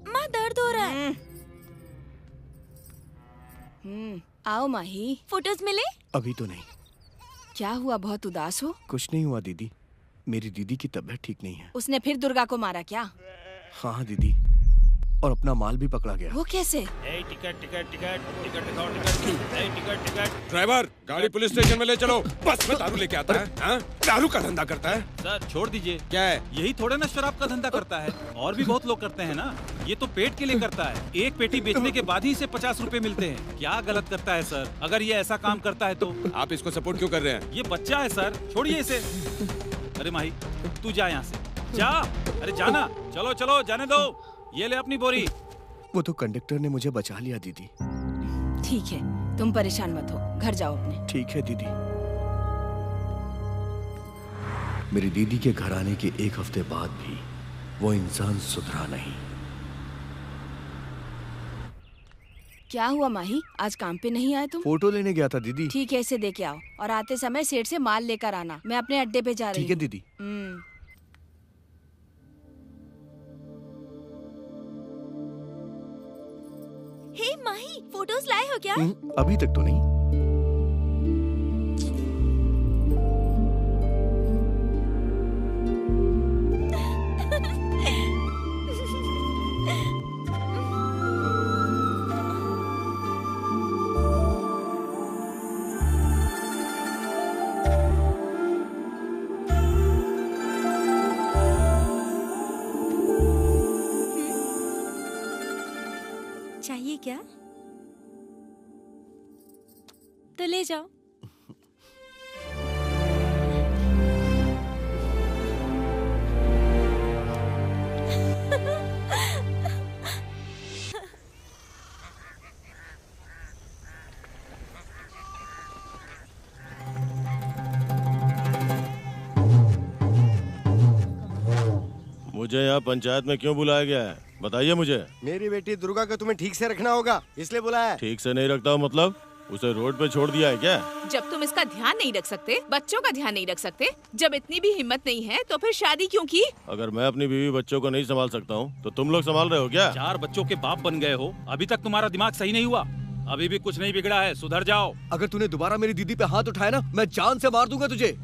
माँ दर्द हो रहा है। आओ माही। फोटोज मिले? अभी तो नहीं। क्या हुआ, बहुत उदास हो? कुछ नहीं हुआ दीदी, मेरी दीदी की तबीयत ठीक नहीं है। उसने फिर दुर्गा को मारा क्या? हाँ दीदी, और अपना माल भी पकड़ा गया। वो कैसे? टिकट टिकट टिकट टिकट दिखाओ, टिकट टिकट टिकट। ड्राइवर गाड़ी पुलिस स्टेशन में ले चलो। बस में दारू लेके आता है, हाँ? दारू का धंधा करता है। सर छोड़ दीजिए। क्या है? यही थोड़े ना शराब का धंधा करता है, और भी बहुत लोग करते हैं ना। ये तो पेट के लिए करता है। एक पेटी बेचने के बाद ही इसे 50 रुपए मिलते हैं। क्या गलत करता है सर? अगर ये ऐसा काम करता है तो आप इसको सपोर्ट क्यों कर रहे हैं? ये बच्चा है सर, छोड़िए इसे। अरे माही तू जा यहाँ से, जा। अरे जाना, चलो चलो जाने दो। ये ले अपनी बोरी। वो तो कंडक्टर ने मुझे बचा लिया दीदी। ठीक है, तुम परेशान मत हो, घर जाओ अपने। ठीक है दीदी। मेरी दीदी के घर आने के एक हफ्ते बाद भी वो इंसान सुधरा नहीं। क्या हुआ माही, आज काम पे नहीं आए तुम? फोटो लेने गया था दीदी। ठीक है, इसे दे के आओ और आते समय सेठ से माल लेकर आना। मैं अपने अड्डे पे जा रही हूँ। ठीक है दीदी। हे माही, फोटोज लाए हो क्या? अभी तक तो नहीं। चाहिए क्या? तो ले जाओ। मुझे यहाँ पंचायत में क्यों बुलाया गया है, बताइए मुझे। मेरी बेटी दुर्गा को तुम्हें ठीक से रखना होगा, इसलिए बुलाया है। ठीक से नहीं रखता हूँ मतलब? उसे रोड पे छोड़ दिया है क्या? जब तुम इसका ध्यान नहीं रख सकते, बच्चों का ध्यान नहीं रख सकते, जब इतनी भी हिम्मत नहीं है तो फिर शादी क्यों की? अगर मैं अपनी बीवी बच्चों को नहीं संभाल सकता हूँ तो तुम लोग संभाल रहे हो क्या? 4 बच्चों के बाप बन गए हो, अभी तक तुम्हारा दिमाग सही नहीं हुआ। अभी भी कुछ नहीं बिगड़ा है, सुधर जाओ। अगर तूने दोबारा मेरी दीदी पे हाथ उठाया ना, मैं जान से मार दूंगा तुझे।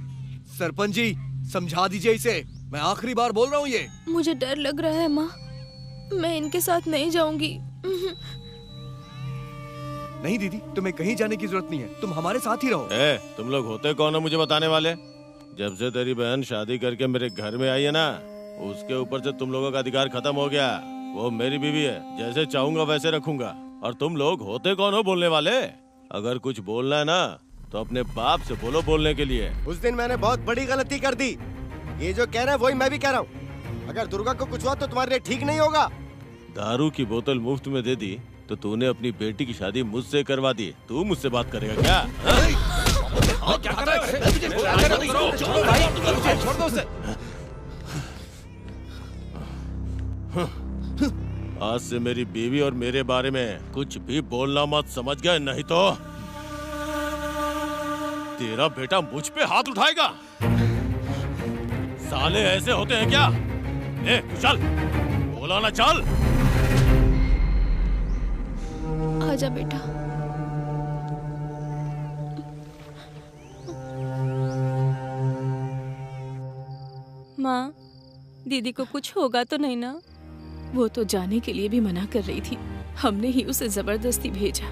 सरपंच जी, समझा दीजिए इसे, मैं आखिरी बार बोल रहा हूँ ये। मुझे डर लग रहा है माँ, मैं इनके साथ नहीं जाऊंगी। नहीं दीदी, तुम्हें कहीं जाने की जरूरत नहीं है, तुम हमारे साथ ही रहो। तुम लोग होते कौन हो मुझे बताने वाले? जब से तेरी बहन शादी करके मेरे घर में आई है ना, उसके ऊपर से तुम लोगों का अधिकार खत्म हो गया। वो मेरी बीवी है, जैसे चाहूंगा वैसे रखूंगा। और तुम लोग होते कौन हो बोलने वाले? अगर कुछ बोलना है ना तो अपने बाप से बोलो बोलने के लिए। उस दिन मैंने बहुत बड़ी गलती कर दी, ये जो कह रहा है वही मैं भी कह रहा हूँ। अगर दुर्गा को कुछ हुआ तो तुम्हारे लिए ठीक नहीं होगा। दारू की बोतल मुफ्त में दे दी तो तूने अपनी बेटी की शादी मुझसे करवा दी, तू मुझसे बात करेगा क्या? क्या कर रहे हो? आज से मेरी बीवी और मेरे बारे में कुछ भी बोलना मत, समझ गए? नहीं तो तेरा बेटा मुझ पे हाथ उठाएगा। साले ऐसे होते हैं क्या? चल, बोला ना चल। आजा बेटा। माँ, दीदी को कुछ होगा तो नहीं ना? वो तो जाने के लिए भी मना कर रही थी, हमने ही उसे जबरदस्ती भेजा।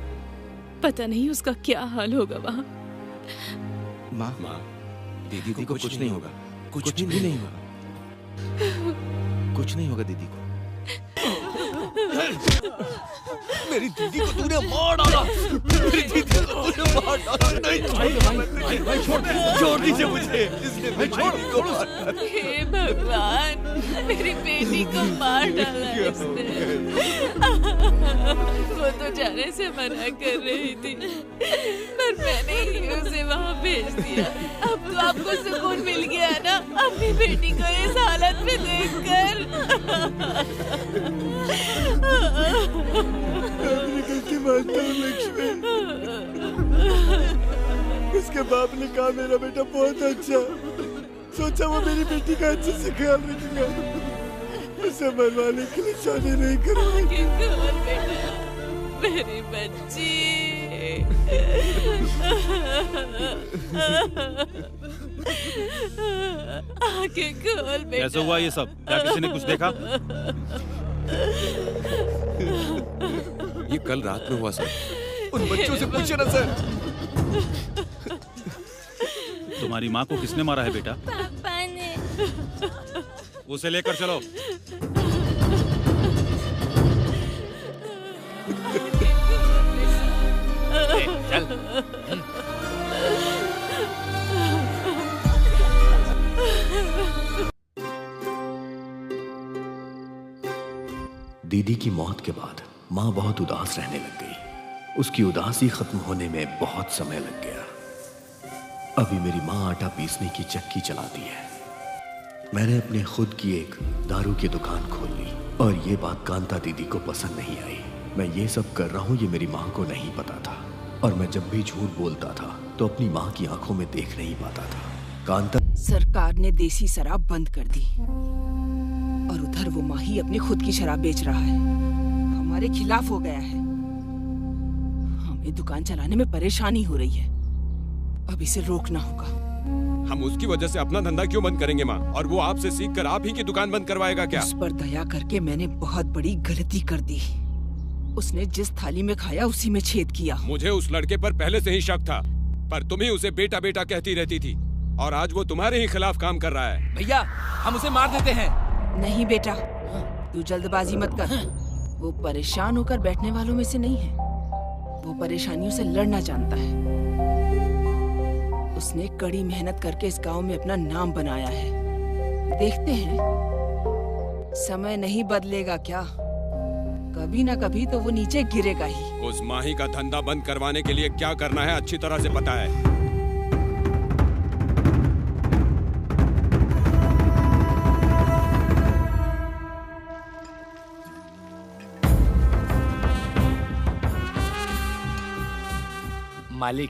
पता नहीं उसका क्या हाल होगा वहाँ। माँ, दीदी को कुछ नहीं होगा, कुछ भी नहीं होगा, कुछ नहीं होगा दीदी को। मेरी दीदी को तूने मार डाला, मेरी दीदी को तूने मार डाला। नहीं, भाई छोड़ दीजिए मुझे, इसलिए मैं छोड़। हे भगवान, मेरी बेटी को मार डाला इसने। वो तो जाने से मना कर रही थी, पर मैंने ही उसे वहाँ भेज दिया। अब तो आपको सुकून मिल गया ना अपनी बेटी को इस हालत में देखकर? अपनी गलती मानता हूँ लक्ष्मी। उसके बाप ने कहा मेरा बेटा बहुत अच्छा, सोचा वो मेरी बेटी का अच्छे से ख्याल रखेगा, उसे मरवाने के लिए शादी नहीं करूँगी। मेरी बच्ची। आंखें खोल बेटा। कैसे हुआ ये सब? क्या किसी ने कुछ देखा? ये कल रात में हुआ सर। उन बच्चों से पूछे ना सर। तुम्हारी माँ को किसने मारा है बेटा? पापा ने। उसे लेकर चलो। चल। दीदी की मौत के बाद माँ बहुत उदास रहने लग गई। उसकी उदासी खत्म होने में बहुत समय लग गया। अभी मेरी माँ आटा पीसने की चक्की चलाती है। मैंने अपने खुद की एक दारू की दुकान खोल ली और ये बात कांता दीदी को पसंद नहीं आई। मैं ये सब कर रहा हूँ ये मेरी माँ को नहीं पता था और मैं जब भी झूठ बोलता था तो अपनी माँ की आंखों में देख नहीं पाता था। कांता सरकार ने देसी शराब बंद कर दी और उधर वो माही अपनी खुद की शराब बेच रहा है, हमारे खिलाफ हो गया है। हमें दुकान चलाने में परेशानी हो रही है, अब इसे रोकना होगा। हम उसकी वजह से अपना धंधा क्यों बंद करेंगे माँ? और वो आपसे सीख कर आप ही की दुकान बंद करवाएगा क्या? उस पर दया करके मैंने बहुत बड़ी गलती कर दी। उसने जिस थाली में खाया उसी में छेद किया। मुझे उस लड़के पर पहले से ही शक था, पर तुम ही उसे बेटा बेटा कहती रहती थी और आज वो तुम्हारे ही खिलाफ काम कर रहा है। भैया हम उसे मार देते हैं। नहीं बेटा, तू जल्दबाजी मत कर। वो परेशान होकर बैठने वालों में से नहीं है, वो परेशानियों से लड़ना जानता है। उसने कड़ी मेहनत करके इस गांव में अपना नाम बनाया है। देखते हैं, समय नहीं बदलेगा क्या? कभी ना कभी तो वो नीचे गिरेगा ही। उस माही का धंधा बंद करवाने के लिए क्या करना है अच्छी तरह से पता है। मालिक,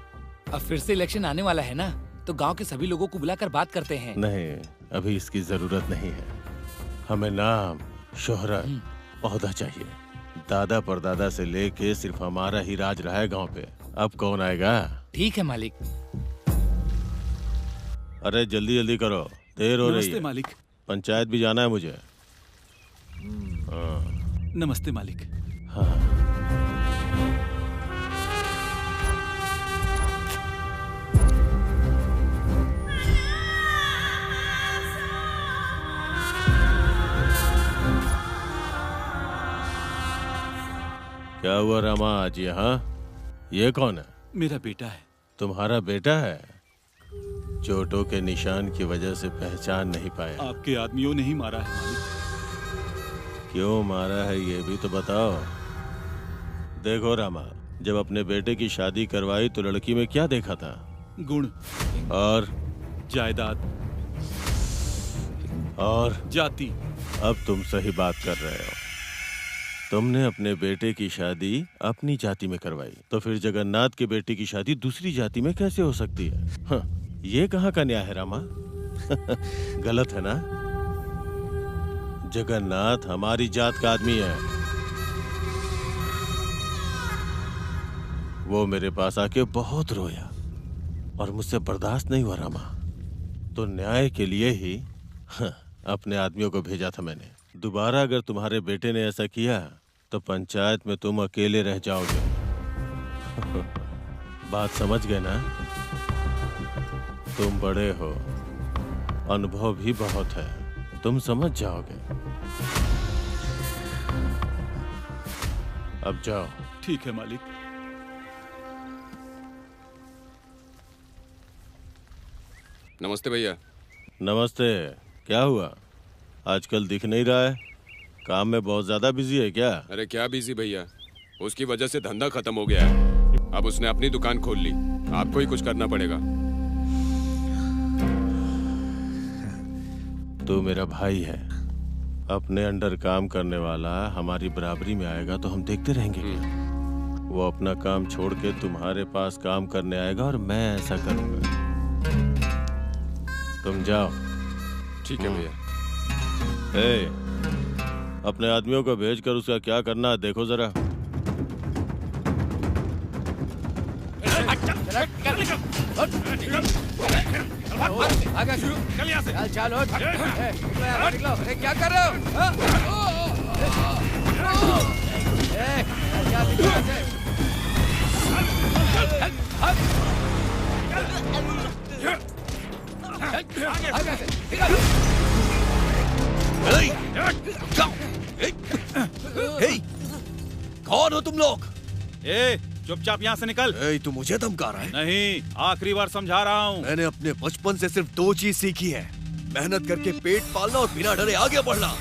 अब फिर से इलेक्शन आने वाला है ना, तो गांव के सभी लोगों को बुलाकर बात करते हैं। नहीं, अभी इसकी जरूरत नहीं है। हमें नाम, शोहरत, ओहदा चाहिए। दादा परदादा से लेके सिर्फ हमारा ही राज रहा है गांव पे। अब कौन आएगा? ठीक है मालिक। अरे जल्दी जल्दी करो, देर हो रही है। नमस्ते मालिक। पंचायत भी जाना है मुझे। नमस्ते मालिक। हाँ। क्या हुआ रामा आज यहाँ? ये कौन है? मेरा बेटा है। तुम्हारा बेटा है? चोटों के निशान की वजह से पहचान नहीं पाया। आपके आदमियों ने ही मारा है मालिक। क्यों मारा है ये भी तो बताओ। देखो रामा, जब अपने बेटे की शादी करवाई तो लड़की में क्या देखा था? गुण और जायदाद और जाति। अब तुम सही बात कर रहे हो। तुमने अपने बेटे की शादी अपनी जाति में करवाई, तो फिर जगन्नाथ के बेटे की शादी दूसरी जाति में कैसे हो सकती है? हाँ, ये कहाँ का न्याय है रामा? गलत है ना? जगन्नाथ हमारी जात का आदमी है। वो मेरे पास आके बहुत रोया और मुझसे बर्दाश्त नहीं हुआ रामा, तो न्याय के लिए ही अपने आदमियों को भेजा था मैंने। दोबारा अगर तुम्हारे बेटे ने ऐसा किया तो पंचायत में तुम अकेले रह जाओगे। बात समझ गए ना? तुम बड़े हो, अनुभव भी बहुत है, तुम समझ जाओगे। अब जाओ। ठीक है मालिक। नमस्ते भैया। नमस्ते। क्या हुआ, आजकल दिख नहीं रहा है? काम में बहुत ज्यादा बिजी है क्या? अरे क्या बिजी भैया, उसकी वजह से धंधा खत्म हो गया है। अब उसने अपनी दुकान खोल ली, आपको ही कुछ करना पड़ेगा। तू मेरा भाई है, अपने अंडर काम करने वाला हमारी बराबरी में आएगा तो हम देखते रहेंगे क्या? वो अपना काम छोड़ के तुम्हारे पास काम करने आएगा और मैं ऐसा करूंगा। तुम जाओ। ठीक है भैया। अपने आदमियों को भेजकर उसका क्या करना है देखो जरा। चलो क्या कर रहे हो? कौन हो तुम लोग? चुपचाप यहाँ से निकल। तू मुझे धमका रहा है? नहीं, आखिरी बार समझा रहा हूँ। मैंने अपने बचपन से सिर्फ दो चीज सीखी है, मेहनत करके पेट पालना और बिना डरे आगे बढ़ना।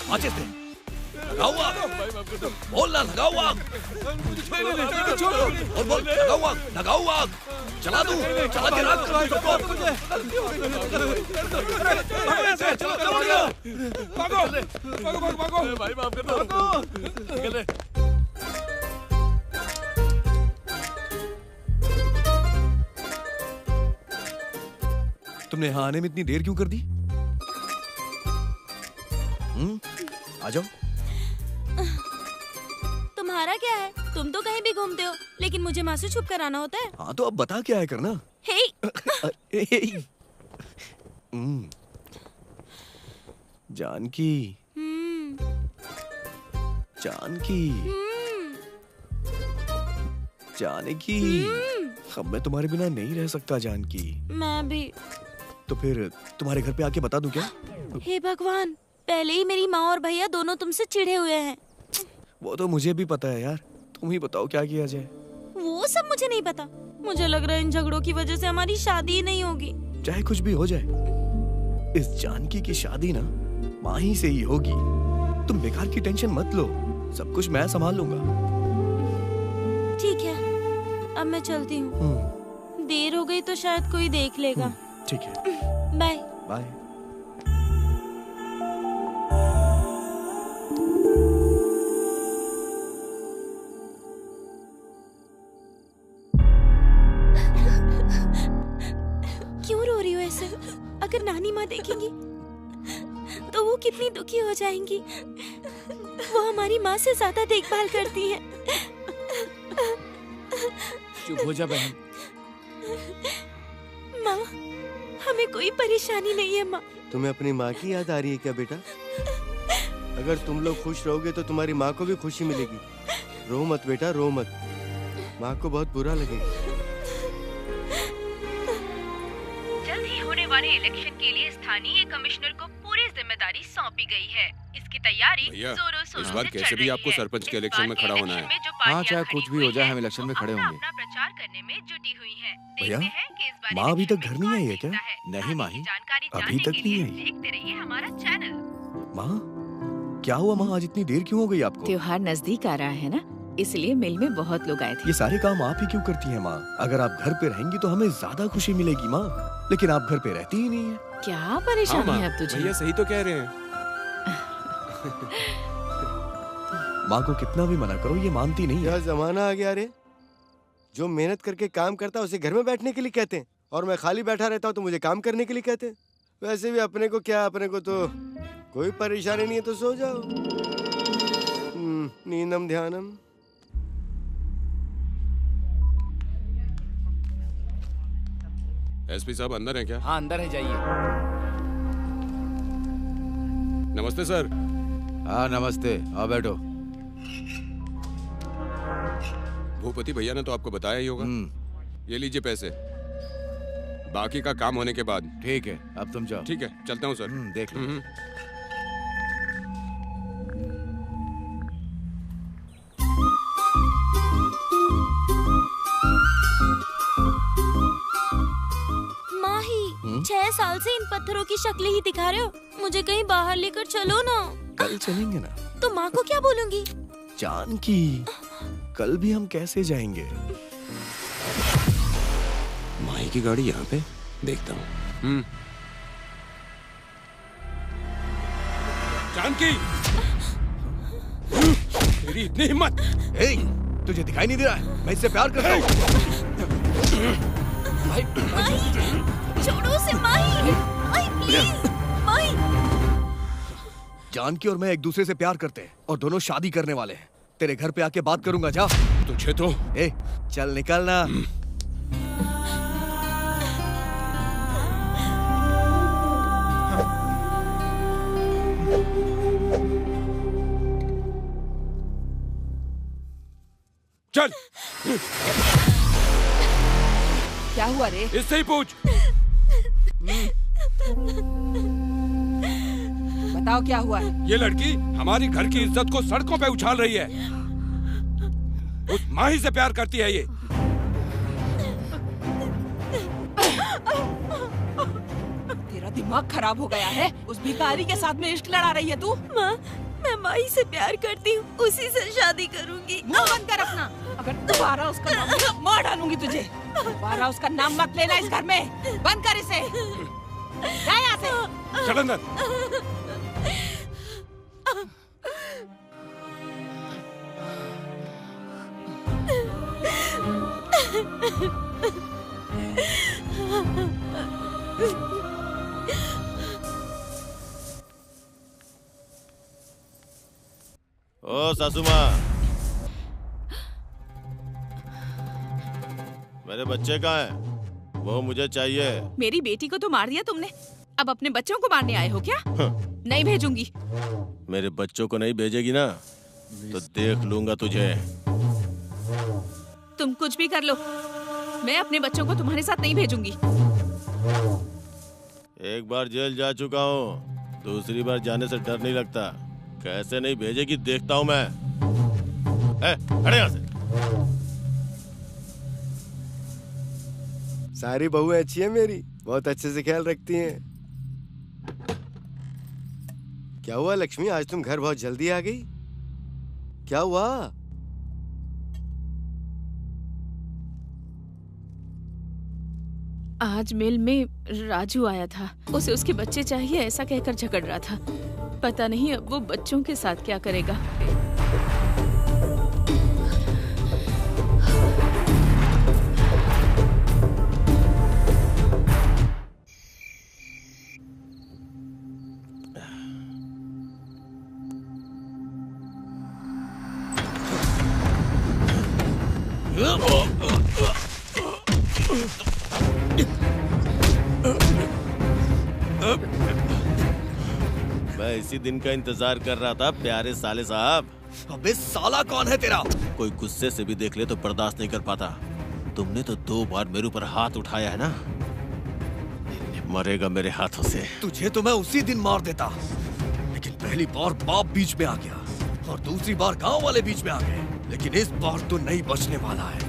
माचिस दे। लगाओ आग। बोल ना, लगाओ आग। बोल लगाओ आग, लगाओ आग। चला दूं, चला के राख। भागो, भागो, भागो, भाई माफ कर दो। तुमने यहाँ आने में इतनी देर क्यों कर दी? आ जाओ। तुम्हारा क्या है? तुम तो कहीं भी घूमते हो, लेकिन मुझे माँ से छुप कर आना होता है। हाँ तो अब बता क्या है करना। जानकी, जानकी, जानकी, अब मैं तुम्हारे बिना नहीं रह सकता जानकी। मैं भी। तो फिर तुम्हारे घर पे आके बता दूं क्या? हे भगवान, पहले ही मेरी माँ और भैया दोनों तुमसे चिढ़े हुए हैं। वो तो मुझे भी पता है यार, तुम ही बताओ क्या किया जाए। वो सब मुझे नहीं पता। मुझे लग रहा है इन झगड़ों की वजह से हमारी शादी ही नहीं होगी। चाहे कुछ भी हो जाए, इस जानकी की शादी ना माँ ही से ही होगी। तुम बेकार की टेंशन मत लो, सब कुछ मैं संभाल लूंगा। ठीक है, अब मैं चलती हूँ। देर हो गई तो शायद कोई देख लेगा। ठीक है, बाय बाय। क्यों रो रही हो ऐसे? अगर नानी माँ देखेंगी तो वो कितनी दुखी हो जाएंगी। वो हमारी माँ से ज्यादा देखभाल करती है। चुप हो जा बहन। माँ, हमें कोई परेशानी नहीं है माँ। तुम्हें अपनी माँ की याद आ रही है क्या बेटा? अगर तुम लोग खुश रहोगे तो तुम्हारी माँ को भी खुशी मिलेगी। रो मत बेटा, रो मत। माँ को बहुत बुरा लगेगा। जल्द ही होने वाले इलेक्शन के लिए स्थानीय कमिश्नर को पूरी जिम्मेदारी सौंपी गई है। इसकी तैयारी जोरों शोरों इस बार कैसे भी आपको सरपंच के इलेक्शन में खड़ा होना है। हाँ, चाहे कुछ भी हो जाए, हम इलेक्शन में खड़े होंगे। अपना प्रचार करने में जुटी हुई है। भैया, माँ अभी तक घर नहीं आई है क्या? नहीं माही, अभी तक नहीं आई। देखते रहिए हमारा चैनल। माँ, क्या हुआ माँ? आज इतनी देर क्यों हो गई आपको? त्योहार नजदीक आ रहा है ना, इसलिए मिल में बहुत लोग आए थे। ये सारे काम आप ही क्यों करती हैं माँ? अगर आप घर पे रहेंगी तो हमें ज्यादा खुशी मिलेगी माँ, लेकिन आप घर पे रहती ही नहीं है। क्या परेशानी है अब तुझे? भैया सही तो कह रहे हैं। माँ को कितना भी मना करो ये मानती नहीं है। क्या जमाना आ गया रे, जो मेहनत करके काम करता है उसे घर में बैठने के लिए कहते हैं, और मैं खाली बैठा रहता हूँ तो मुझे काम करने के लिए कहते हैं। वैसे भी अपने को क्या, अपने को तो कोई परेशानी नहीं है, तो सो जाओ। नींदम ध्यानम। एसपी साहब अंदर हैं क्या? हाँ अंदर है, जाइए। नमस्ते सर। हाँ नमस्ते, आओ बैठो। भूपति भैया ने तो आपको बताया ही होगा। ये लीजिए पैसे, बाकी का काम होने के बाद। ठीक है, अब तुम जाओ। ठीक है, चलता हूँ सर। देख लो। माही, 6 साल से इन पत्थरों की शक्ल ही दिखा रहे हो, मुझे कहीं बाहर लेकर चलो ना। कल चलेंगे ना। तो माँ को क्या बोलूंगी? जानकी, कल भी हम कैसे जाएंगे? माही की गाड़ी यहाँ पे, देखता हूँ। जानकी, तेरी इतनी हिम्मत! तुझे दिखाई नहीं दे रहा है? मैं इससे प्यार करता हूँ। छोड़ो उसे माही, माही प्लीज, माही। जानकी और मैं एक दूसरे से प्यार करते हैं और दोनों शादी करने वाले हैं। तेरे घर पे आके बात करूंगा, जा। तुझे तो चल निकलना। चल। क्या हुआ रे? इससे ही पूछ। बताओ क्या हुआ है? ये लड़की हमारी घर की इज्जत को सड़कों पे उछाल रही है। उस माही से प्यार करती है ये। तेरा दिमाग खराब हो गया है? उस भिखारी के साथ में इश्क लड़ा रही है तू? माँ, मैं माही से प्यार करती हूँ, उसी से शादी करूंगी। मुंह बंद कर अपना। अगर दोबारा उसका नाम लिया, मार डालूंगी तुझे। दोबारा उसका नाम मत लेना इस घर में। बंद कर इसे। जा यहाँ से। चल अंदर। ओ सासू माँ, मेरे बच्चे कहाँ हैं? वो मुझे चाहिए। मेरी बेटी को तो मार दिया तुमने, अब अपने बच्चों को मारने आए हो क्या? नहीं भेजूंगी। मेरे बच्चों को नहीं भेजेगी ना तो देख लूंगा तुझे। तुम कुछ भी कर लो, मैं अपने बच्चों को तुम्हारे साथ नहीं भेजूंगी। एक बार जेल जा चुका हूँ, दूसरी बार जाने से डर नहीं लगता। कैसे नहीं भेजेगी देखता हूँ मैं। हट यहाँ से। सारी बहुएं अच्छी है मेरी, बहुत अच्छे से ख्याल रखती हैं। क्या हुआ लक्ष्मी, आज तुम घर बहुत जल्दी आ गई? क्या हुआ? आज मिल में राजू आया था, उसे उसके बच्चे चाहिए ऐसा कहकर झगड़ रहा था। पता नहीं अब वो बच्चों के साथ क्या करेगा। मैं इसी दिन का इंतजार कर रहा था प्यारे साले साहब। अबे साला कौन है तेरा? कोई गुस्से से भी देख ले तो बर्दाश्त नहीं कर पाता। तुमने तो 2 बार मेरे ऊपर हाथ उठाया है ना, मरेगा मेरे हाथों से। तुझे तो मैं उसी दिन मार देता, लेकिन पहली बार बाप बीच में आ गया और दूसरी बार गांव वाले बीच में आ गए, लेकिन इस बार तो नहीं बचने वाला है।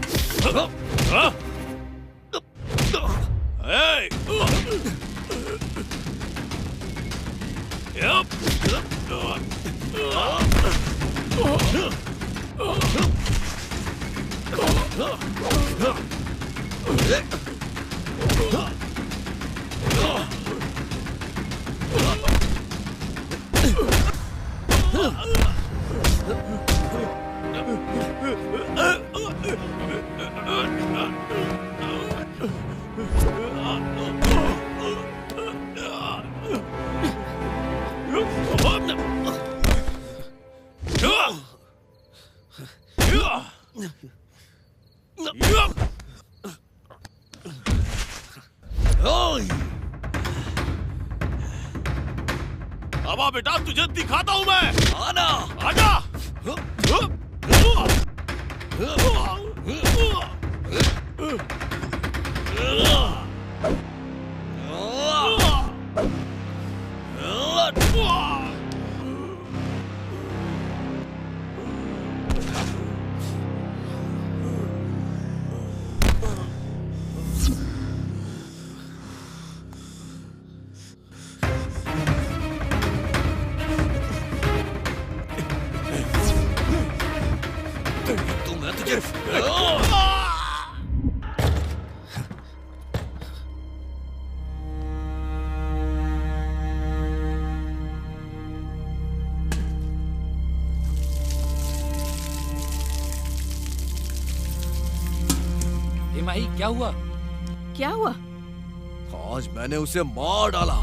अब आ बेटा, तुझे दिखाता हूं मैं। आना, आजा। माही, क्या हुआ? क्या हुआ? आज मैंने उसे मार डाला।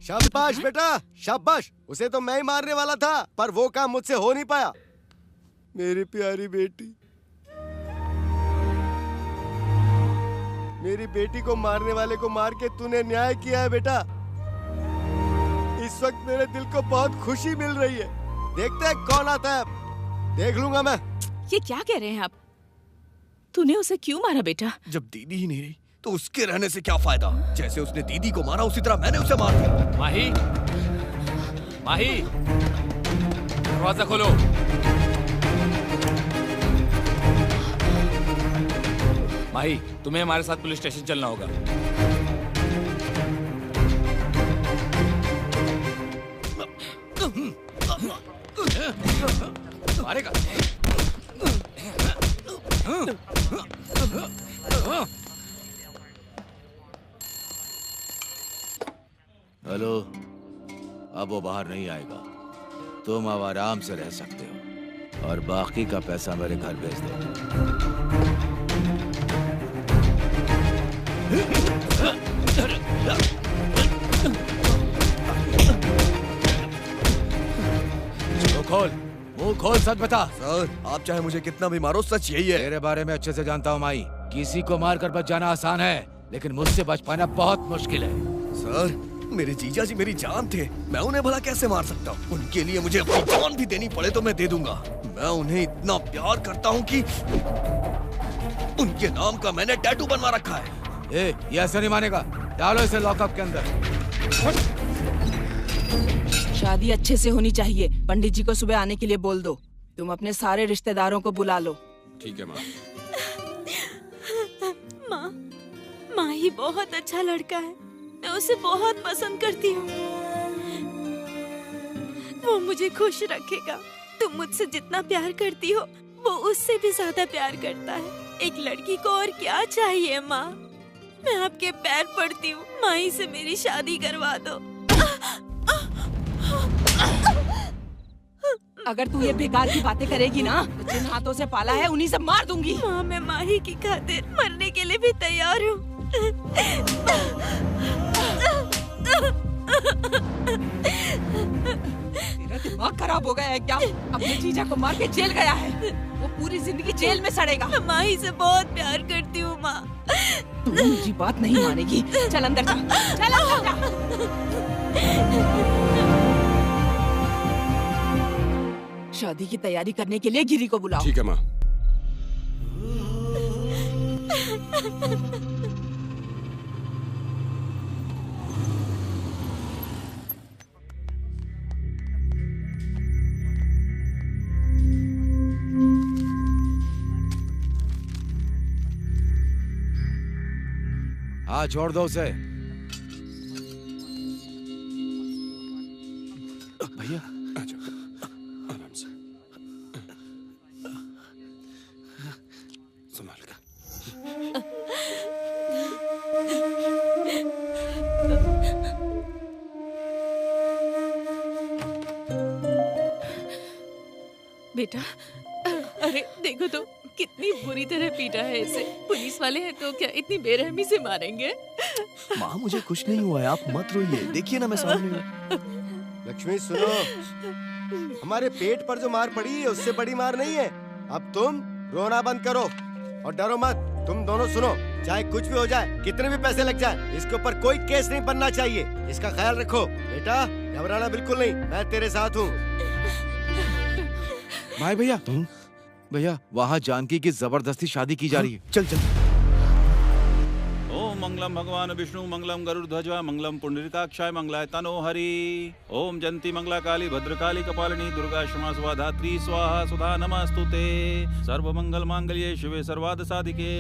शाबाश बेटा, शाबाश। उसे तो मैं ही मारने वाला था, पर वो काम मुझसे हो नहीं पाया। मेरी प्यारी बेटी, मेरी बेटी को मारने वाले को मार के तूने न्याय किया है बेटा। इस वक्त मेरे दिल को बहुत खुशी मिल रही है। देखते हैं कौन आता है, देख लूंगा मैं। ये क्या कह रहे हैं आप? तूने उसे क्यों मारा बेटा? जब दीदी ही नहीं रही तो उसके रहने से क्या फायदा? जैसे उसने दीदी को मारा उसी तरह मैंने उसे मार दिया। माही, माही, दरवाजा खोलो। माही, तुम्हें हमारे साथ पुलिस स्टेशन चलना होगा। मारेगा। हेलो, अब वो बाहर नहीं आएगा। तुम अब आराम से रह सकते हो और बाकी का पैसा मेरे घर भेज दो। मुंह खोल, सच बता। सर, आप चाहे मुझे कितना भी मारो, सच यही है। तेरे बारे में अच्छे से जानता हूँ माई। किसी को मार कर बच जाना आसान है, लेकिन मुझसे बच पाना बहुत मुश्किल है। सर, मेरे जीजा जी मेरी जान थे, मैं उन्हें भला कैसे मार सकता हूँ? उनके लिए मुझे अपनी जान भी देनी पड़े तो मैं दे दूंगा। मैं उन्हें इतना प्यार करता हूँ कि उनके नाम का मैंने टैटू बनवा रखा है। ये ऐसे नहीं मानेगा। डालो इसे लॉकअप के अंदर। शादी अच्छे से होनी चाहिए। पंडित जी को सुबह आने के लिए बोल दो। तुम अपने सारे रिश्तेदारों को बुला लो। ठीक है माँ। माँ, माही बहुत अच्छा लड़का है। मैं उसे बहुत पसंद करती हूँ। वो मुझे खुश रखेगा। तुम मुझसे जितना प्यार करती हो, वो उससे भी ज्यादा प्यार करता है। एक लड़की को और क्या चाहिए माँ? मैं आपके पैर पड़ती हूँ, माही से मेरी शादी करवा दो। अगर तू ये बेकार की बातें करेगी ना, तो जिन हाथों से पाला है उन्हीं से मार दूंगी। माँ, मैं माही की खातिर मरने के लिए भी तैयार हूँ। तेरा दिमाग खराब हो गया है क्या? अपने जीजा को मार के जेल गया है, वो पूरी जिंदगी जेल में सड़ेगा। मैं माही से बहुत प्यार करती हूँ माँ। तू मेरी बात नहीं मानेगी। चल अंदर जा, चल अंदर जा। शादी की तैयारी करने के लिए गिरी को बुलाओ। ठीक है माँ। हाँ, छोड़ दो उसे। भैया, आ जाओ आराम बेटा, अरे देखो तो कितनी बुरी तरह पीटा है इसे। पुलिस वाले हैं तो क्या इतनी बेरहमी से मारेंगे? माँ मुझे कुछ नहीं हुआ है, आप मत रोइए, देखिए ना मैं सामने हूँ। लक्ष्मी सुनो, हमारे पेट पर जो मार पड़ी है उससे बड़ी मार नहीं है। अब तुम रोना बंद करो और डरो मत। तुम दोनों सुनो, चाहे कुछ भी हो जाए, कितने भी पैसे लग जाए, इसके ऊपर कोई केस नहीं बनना चाहिए। इसका ख्याल रखो बेटा, घबराना बिल्कुल नहीं, मैं तेरे साथ हूँ। भाई भैया, भैया वहाँ जानकी की जबरदस्ती शादी की जा रही है। चल चल। ओम मंगलम भगवान विष्णु मंगलम गरुड़ध्वज मंगलम पुंडरीकाक्षाय मंगलाय तनो हरि। ओम जंती मंगला काली भद्रकाली कपालिनी दुर्गा क्षमा स्वाहा धात्री स्वाहा सुधा नमस्तुते। सर्व मंगल मांगल्ये शिवे सर्वार्थ साधिके।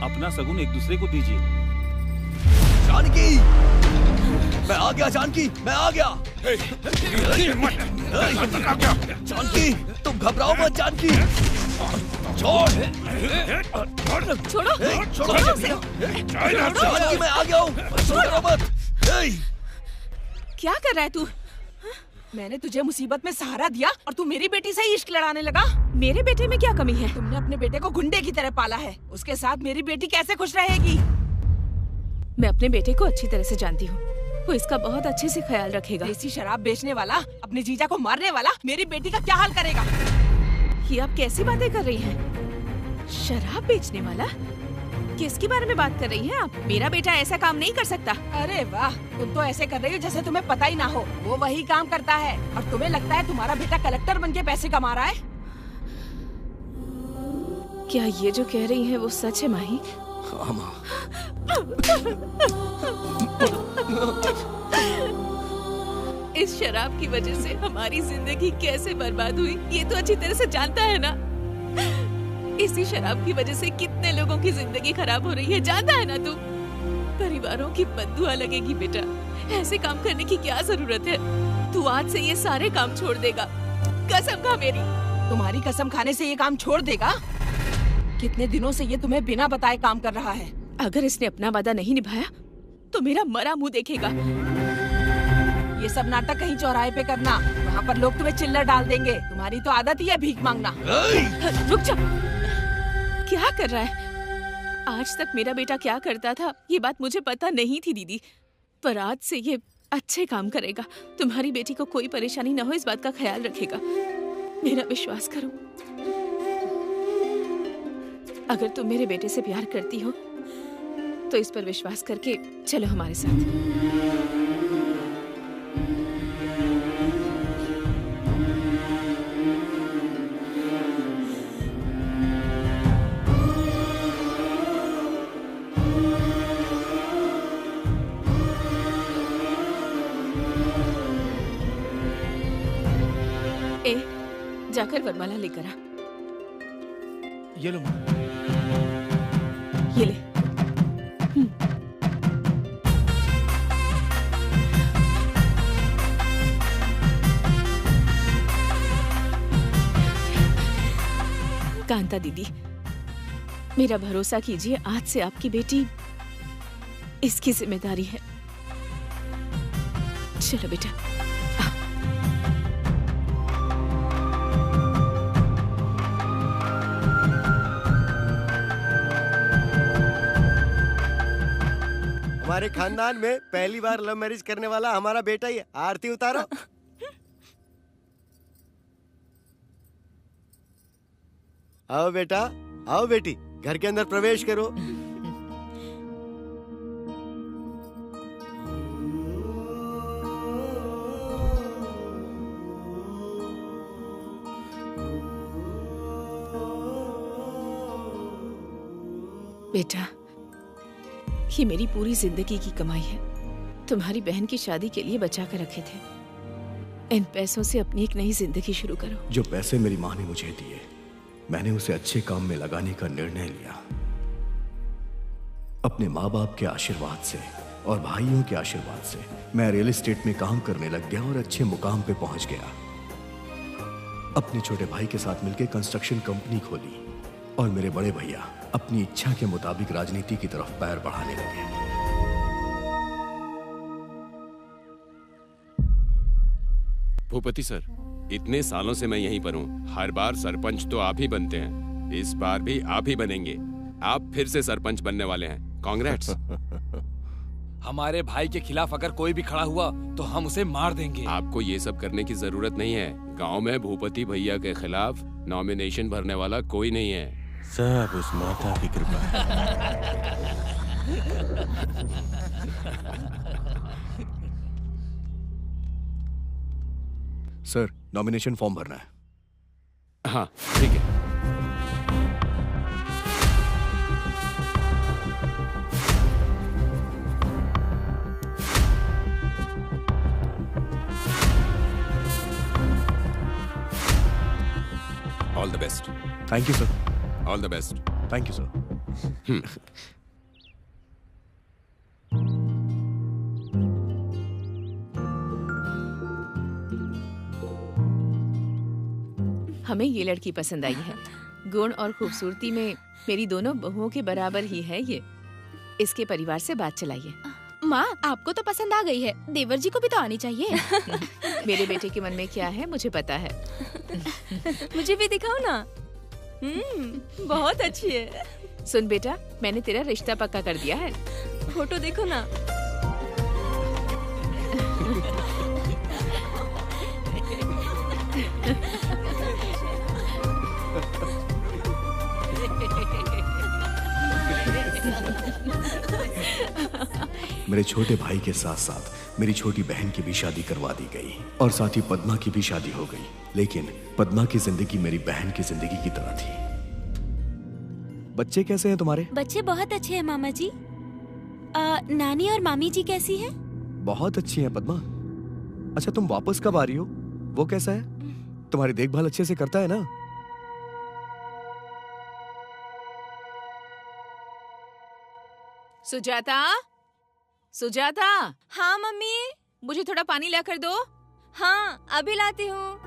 अपना सगुन एक दूसरे को दीजिए। जानकी, मैं आ गया। जानकी, मैं आ गया। जानकी, तुम घबराओ मत। जानकी, छोड़ो उसे। जानकी, मैं आ गया हूँ, छोड़ो मत। क्या कर रहा है तू? मैंने तुझे मुसीबत में सहारा दिया और तू मेरी बेटी से ही इश्क लड़ाने लगा। मेरे बेटे में क्या कमी है? तुमने अपने बेटे को गुंडे की तरह पाला है, उसके साथ मेरी बेटी कैसे खुश रहेगी? मैं अपने बेटे को अच्छी तरह से जानती हूँ, वो इसका बहुत अच्छे से ख्याल रखेगा। देसी शराब बेचने वाला, अपने जीजा को मारने वाला मेरी बेटी का क्या हाल करेगा? ये आप कैसी बातें कर रही हैं? शराब बेचने वाला? किसके बारे में बात कर रही हैं आप? मेरा बेटा ऐसा काम नहीं कर सकता। अरे वाह, तुम तो ऐसे कर रही हो जैसे तुम्हें पता ही ना हो। वो वही काम करता है और तुम्हें लगता है तुम्हारा बेटा कलेक्टर बन के पैसे कमा रहा है। क्या ये जो कह रही हैं वो सच है माही? हाँ माँ। इस शराब की वजह से हमारी जिंदगी कैसे बर्बाद हुई ये तो अच्छी तरह से जानता है ना। इसी शराब की वजह से कितने लोगों की जिंदगी खराब हो रही है, जानता है ना तू? परिवारों की बद्दुआ लगेगी बेटा। ऐसे काम करने की क्या जरूरत है? तू आज से ये सारे काम छोड़ देगा, कसम खा मेरी। तुम्हारी कसम खाने से ये काम छोड़ देगा? कितने दिनों से ये तुम्हें बिना बताए काम कर रहा है। अगर इसने अपना वादा नहीं निभाया तो मेरा मरा मुंह देखेगा। ये सब नाटक कहीं चौराहे पे करना, वहाँ पर लोग तुम्हें चिल्लर डाल देंगे। तुम्हारी तो आदत ही है भीख मांगना। रुक जा, क्या कर रहा है? आज तक मेरा बेटा क्या करता था ये बात मुझे पता नहीं थी दीदी, पर आज से ये अच्छे काम करेगा। तुम्हारी बेटी को कोई परेशानी न हो इस बात का ख्याल रखेगा, मेरा विश्वास करो। अगर तुम मेरे बेटे से प्यार करती हो तो इस पर विश्वास करके चलो हमारे साथ। ए, जाकर वरमाला लेकर आ। ये लो। ये ले। कांता दीदी, मेरा भरोसा कीजिए, आज से आपकी बेटी इसकी जिम्मेदारी है। चलो बेटा। हमारे खानदान में पहली बार लव मैरिज करने वाला हमारा बेटा ही है। आरती उतारो। आओ बेटा, आओ बेटी, घर के अंदर प्रवेश करो। बेटा, ये मेरी पूरी जिंदगी की कमाई है। तुम्हारी बहन की शादी के लिए बचा कर रखे थे। इन पैसों से अपनी एक नई जिंदगी शुरू करो। जो पैसे मेरी माँ ने मुझे दिए, मैंने उसे अच्छे काम में लगाने का निर्णय लिया। अपने माँ बाप के आशीर्वाद से और भाइयों के आशीर्वाद से मैं रियल एस्टेट में काम करने लग गया और अच्छे मुकाम पे पहुंच गया। अपने छोटे भाई के साथ मिलकर कंस्ट्रक्शन कंपनी खोली और मेरे बड़े भैया अपनी इच्छा के मुताबिक राजनीति की तरफ पैर बढ़ाने लगे। भूपति सर, इतने सालों से मैं यहीं पर हूँ। हर बार सरपंच तो आप ही बनते हैं, इस बार भी आप ही बनेंगे। आप फिर से सरपंच बनने वाले हैं। कांग्रेट्स। हमारे भाई के खिलाफ अगर कोई भी खड़ा हुआ तो हम उसे मार देंगे। आपको ये सब करने की जरूरत नहीं है। गांव में भूपति भैया के खिलाफ नॉमिनेशन भरने वाला कोई नहीं है। सब उस माता की कृपा है। सर, नॉमिनेशन फॉर्म भरना है। हाँ ठीक है। All the best. Thank you sir. All the best. Thank you sir. हमें ये लड़की पसंद आई है। गुण और खूबसूरती में मेरी दोनों बहुओं के बराबर ही है ये। इसके परिवार से बात चलाइए। माँ, आपको तो पसंद आ गई है, देवर जी को भी तो आनी चाहिए। मेरे बेटे के मन में क्या है मुझे पता है। मुझे भी दिखाओ ना। बहुत अच्छी है। सुन बेटा, मैंने तेरा रिश्ता पक्का कर दिया है। फोटो देखो ना। मेरे छोटे भाई के साथ साथ मेरी छोटी बहन की भी शादी करवा दी गई और साथ ही पद्मा की भी शादी हो गई। लेकिन पद्मा की जिंदगी मेरी बहन की जिंदगी की तरह थी। बच्चे कैसे हैं तुम्हारे? बच्चे बहुत अच्छे हैं मामा जी। नानी और मामी जी कैसी हैं? बहुत अच्छी हैं पद्मा। अच्छा, तुम वापस कब आ रही हो? वो कैसा है? तुम्हारी देखभाल अच्छे से करता है ना? सुजाता, सुजाता। हाँ मम्मी। मुझे थोड़ा पानी लाकर दो। हाँ अभी लाती हूँ।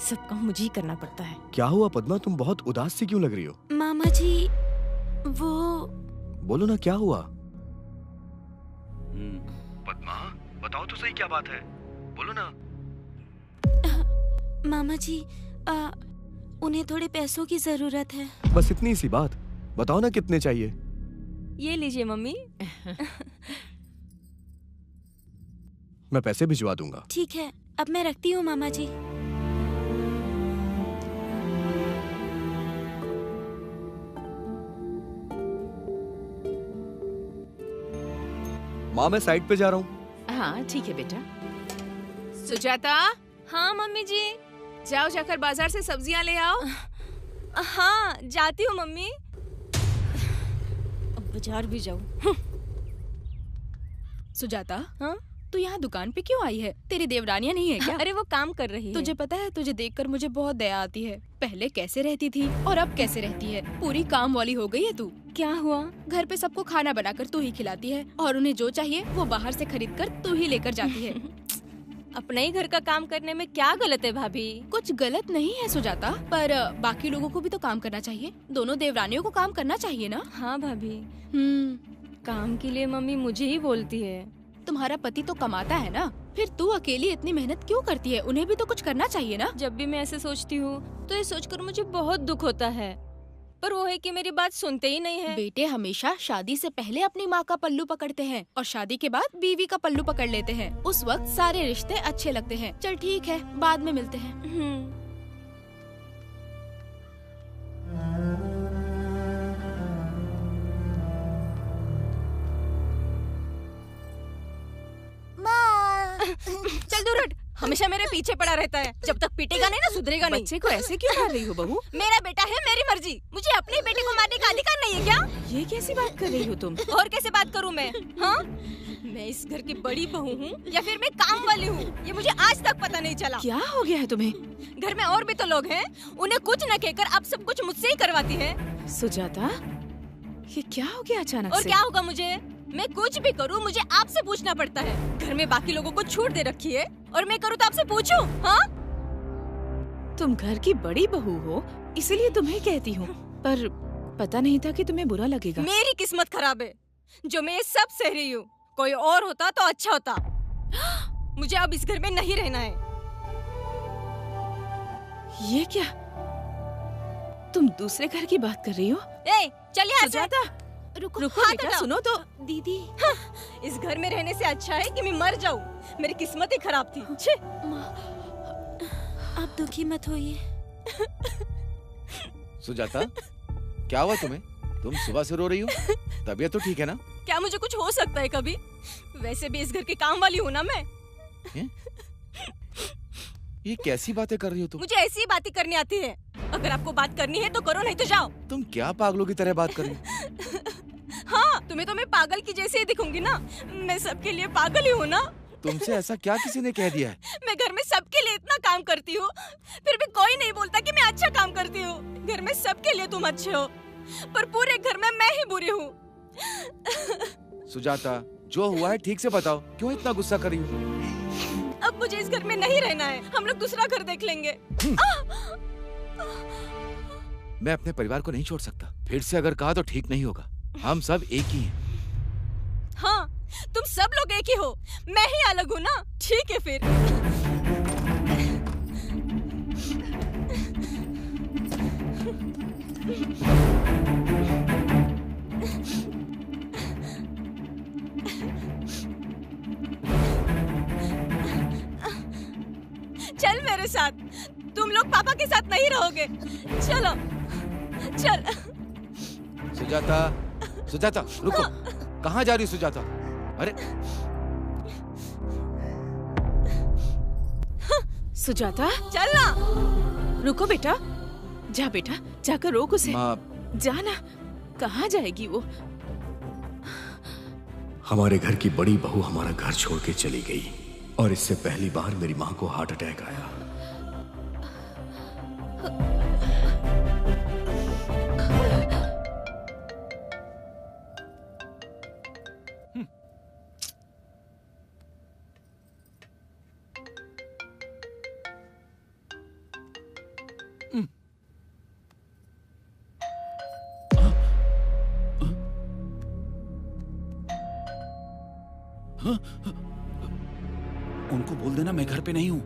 सब काम मुझे ही करना पड़ता है। क्या हुआ पद्मा, तुम बहुत उदास सी क्यों लग रही हो? मामा जी वो। बोलो ना, क्या हुआ? पद्मा, बताओ तो सही क्या बात है, बोलो ना। मामा जी उन्हें थोड़े पैसों की जरूरत है। बस इतनी सी बात? बताओ ना कितने चाहिए। ये लीजिए मम्मी। मैं पैसे भिजवा दूंगा। ठीक है, अब मैं रखती हूँ मामा जी। माँ, मैं साइड पे जा रहा हूँ। हाँ ठीक है बेटा। सुजाता। हाँ मम्मी जी। जाओ, जाकर बाजार से सब्जियां ले आओ। हाँ जाती हूँ मम्मी। अब बाजार भी जाऊँ। सुजाता, हाँ? तू यहाँ दुकान पे क्यों आई है? तेरी देवरानियाँ नहीं है क्या? अरे वो काम कर रही है। तुझे पता है, तुझे देखकर मुझे बहुत दया आती है। पहले कैसे रहती थी और अब कैसे रहती है। पूरी काम वाली हो गई है तू। क्या हुआ? घर पे सबको खाना बनाकर तू ही खिलाती है और उन्हें जो चाहिए वो बाहर से खरीद कर तू ही लेकर जाती है। अपने ही घर का काम करने में क्या गलत है भाभी? कुछ गलत नहीं है सुजाता, पर बाकी लोगों को भी तो काम करना चाहिए। दोनों देवरानियों को काम करना चाहिए ना। हाँ भाभी। काम के लिए मम्मी मुझे ही बोलती है। तुम्हारा पति तो कमाता है ना, फिर तू अकेली इतनी मेहनत क्यों करती है? उन्हें भी तो कुछ करना चाहिए ना। जब भी मैं ऐसे सोचती हूँ तो ये सोचकर मुझे बहुत दुख होता है, पर वो है कि मेरी बात सुनते ही नहीं है। बेटे हमेशा शादी से पहले अपनी माँ का पल्लू पकड़ते हैं और शादी के बाद बीवी का पल्लू पकड़ लेते हैं। उस वक्त सारे रिश्ते अच्छे लगते हैं। चल ठीक है, बाद में मिलते हैं। चल दूर हट, हमेशा मेरे पीछे पड़ा रहता है। जब तक पीटेगा नहीं ना सुधरेगा नहीं। बच्चे को ऐसे क्यों कर रही हो बहू? मेरा बेटा है, मेरी मर्जी। मुझे अपने बेटे को मारने का अधिकार नहीं है क्या? ये कैसी बात कर रही हो तुम? और कैसे बात करूँ मैं? हाँ, मैं इस घर की बड़ी बहू हूँ या फिर मैं काम वाली हूँ, ये मुझे आज तक पता नहीं चला। क्या हो गया है तुम्हें? घर में और भी तो लोग हैं, उन्हें कुछ न कहकर आप सब कुछ मुझसे ही करवाती है। सुजाता, ये क्या हो गया अचानक और से? क्या होगा मुझे? मैं कुछ भी करूँ मुझे आपसे पूछना पड़ता है। घर में बाकी लोगों को छूट दे रखी है और मैं करूँ तो आपसे पूछूं? हाँ? तुम घर की बड़ी बहू हो इसलिए तुम्हें कहती हूँ, पर पता नहीं था कि तुम्हें बुरा लगेगा। मेरी किस्मत खराब है जो मैं ये सब सह रही हूँ। कोई और होता तो अच्छा होता। मुझे अब इस घर में नहीं रहना है। ये क्या? तुम दूसरे घर की बात कर रही हो? ए, चलिए यहाँ से। सुजाता, रुको रुको बेटा, सुनो तो। दीदी, हाँ, इस घर में रहने से अच्छा है कि मैं मर जाऊं। मेरी किस्मत ही खराब थी। छे। आप दुखी मत होइए। सुजाता, क्या हुआ तुम्हें? तुम सुबह से रो रही हो? तबीयत तो ठीक है ना? क्या मुझे कुछ हो सकता है कभी? वैसे भी इस घर की काम वाली हूँ ना मैं। ये कैसी बातें कर रही हो तुम? मुझे ऐसी बातें करनी आती है। अगर आपको बात करनी है तो करो, नहीं तो जाओ। तुम क्या पागलों की तरह बात कर रही हो? हाँ, तुम्हें तो मैं पागल की जैसे ही दिखूंगी ना। मैं सबके लिए पागल ही हूँ ना। तुमसे ऐसा क्या किसी ने कह दिया है? मैं घर में सबके लिए इतना काम करती हूँ, फिर भी कोई नहीं बोलता कि मैं अच्छा काम करती हूँ। घर में सबके लिए तुम अच्छे हो, पर पूरे घर में मैं ही बुरी हूँ। सुजाता, जो हुआ है ठीक से बताओ, क्यों इतना गुस्सा कर रही हो? अब मुझे इस घर में नहीं रहना है। हम लोग दूसरा घर देख लेंगे। मैं अपने परिवार को नहीं छोड़ सकता। फिर से अगर कहा तो ठीक नहीं होगा। हम सब एक ही हैं। हाँ, तुम सब लोग एक ही हो, मैं ही अलग हूँ ना। ठीक है फिर। चल मेरे साथ। तुम लोग पापा के साथ नहीं रहोगे। चलो, चल। सुजाता, सुजाता, रुको। कहाँ जा रही हो सुजाता? अरे सुजाता, चल ना। रुको बेटा, जा बेटा, जाकर रोक उसे। माँ, जाना। कहाँ जाएगी वो? हमारे घर की बड़ी बहू हमारा घर छोड़ के चली गई और इससे पहली बार मेरी माँ को हार्ट अटैक आया। उनको बोल देना मैं घर पे नहीं हूँ।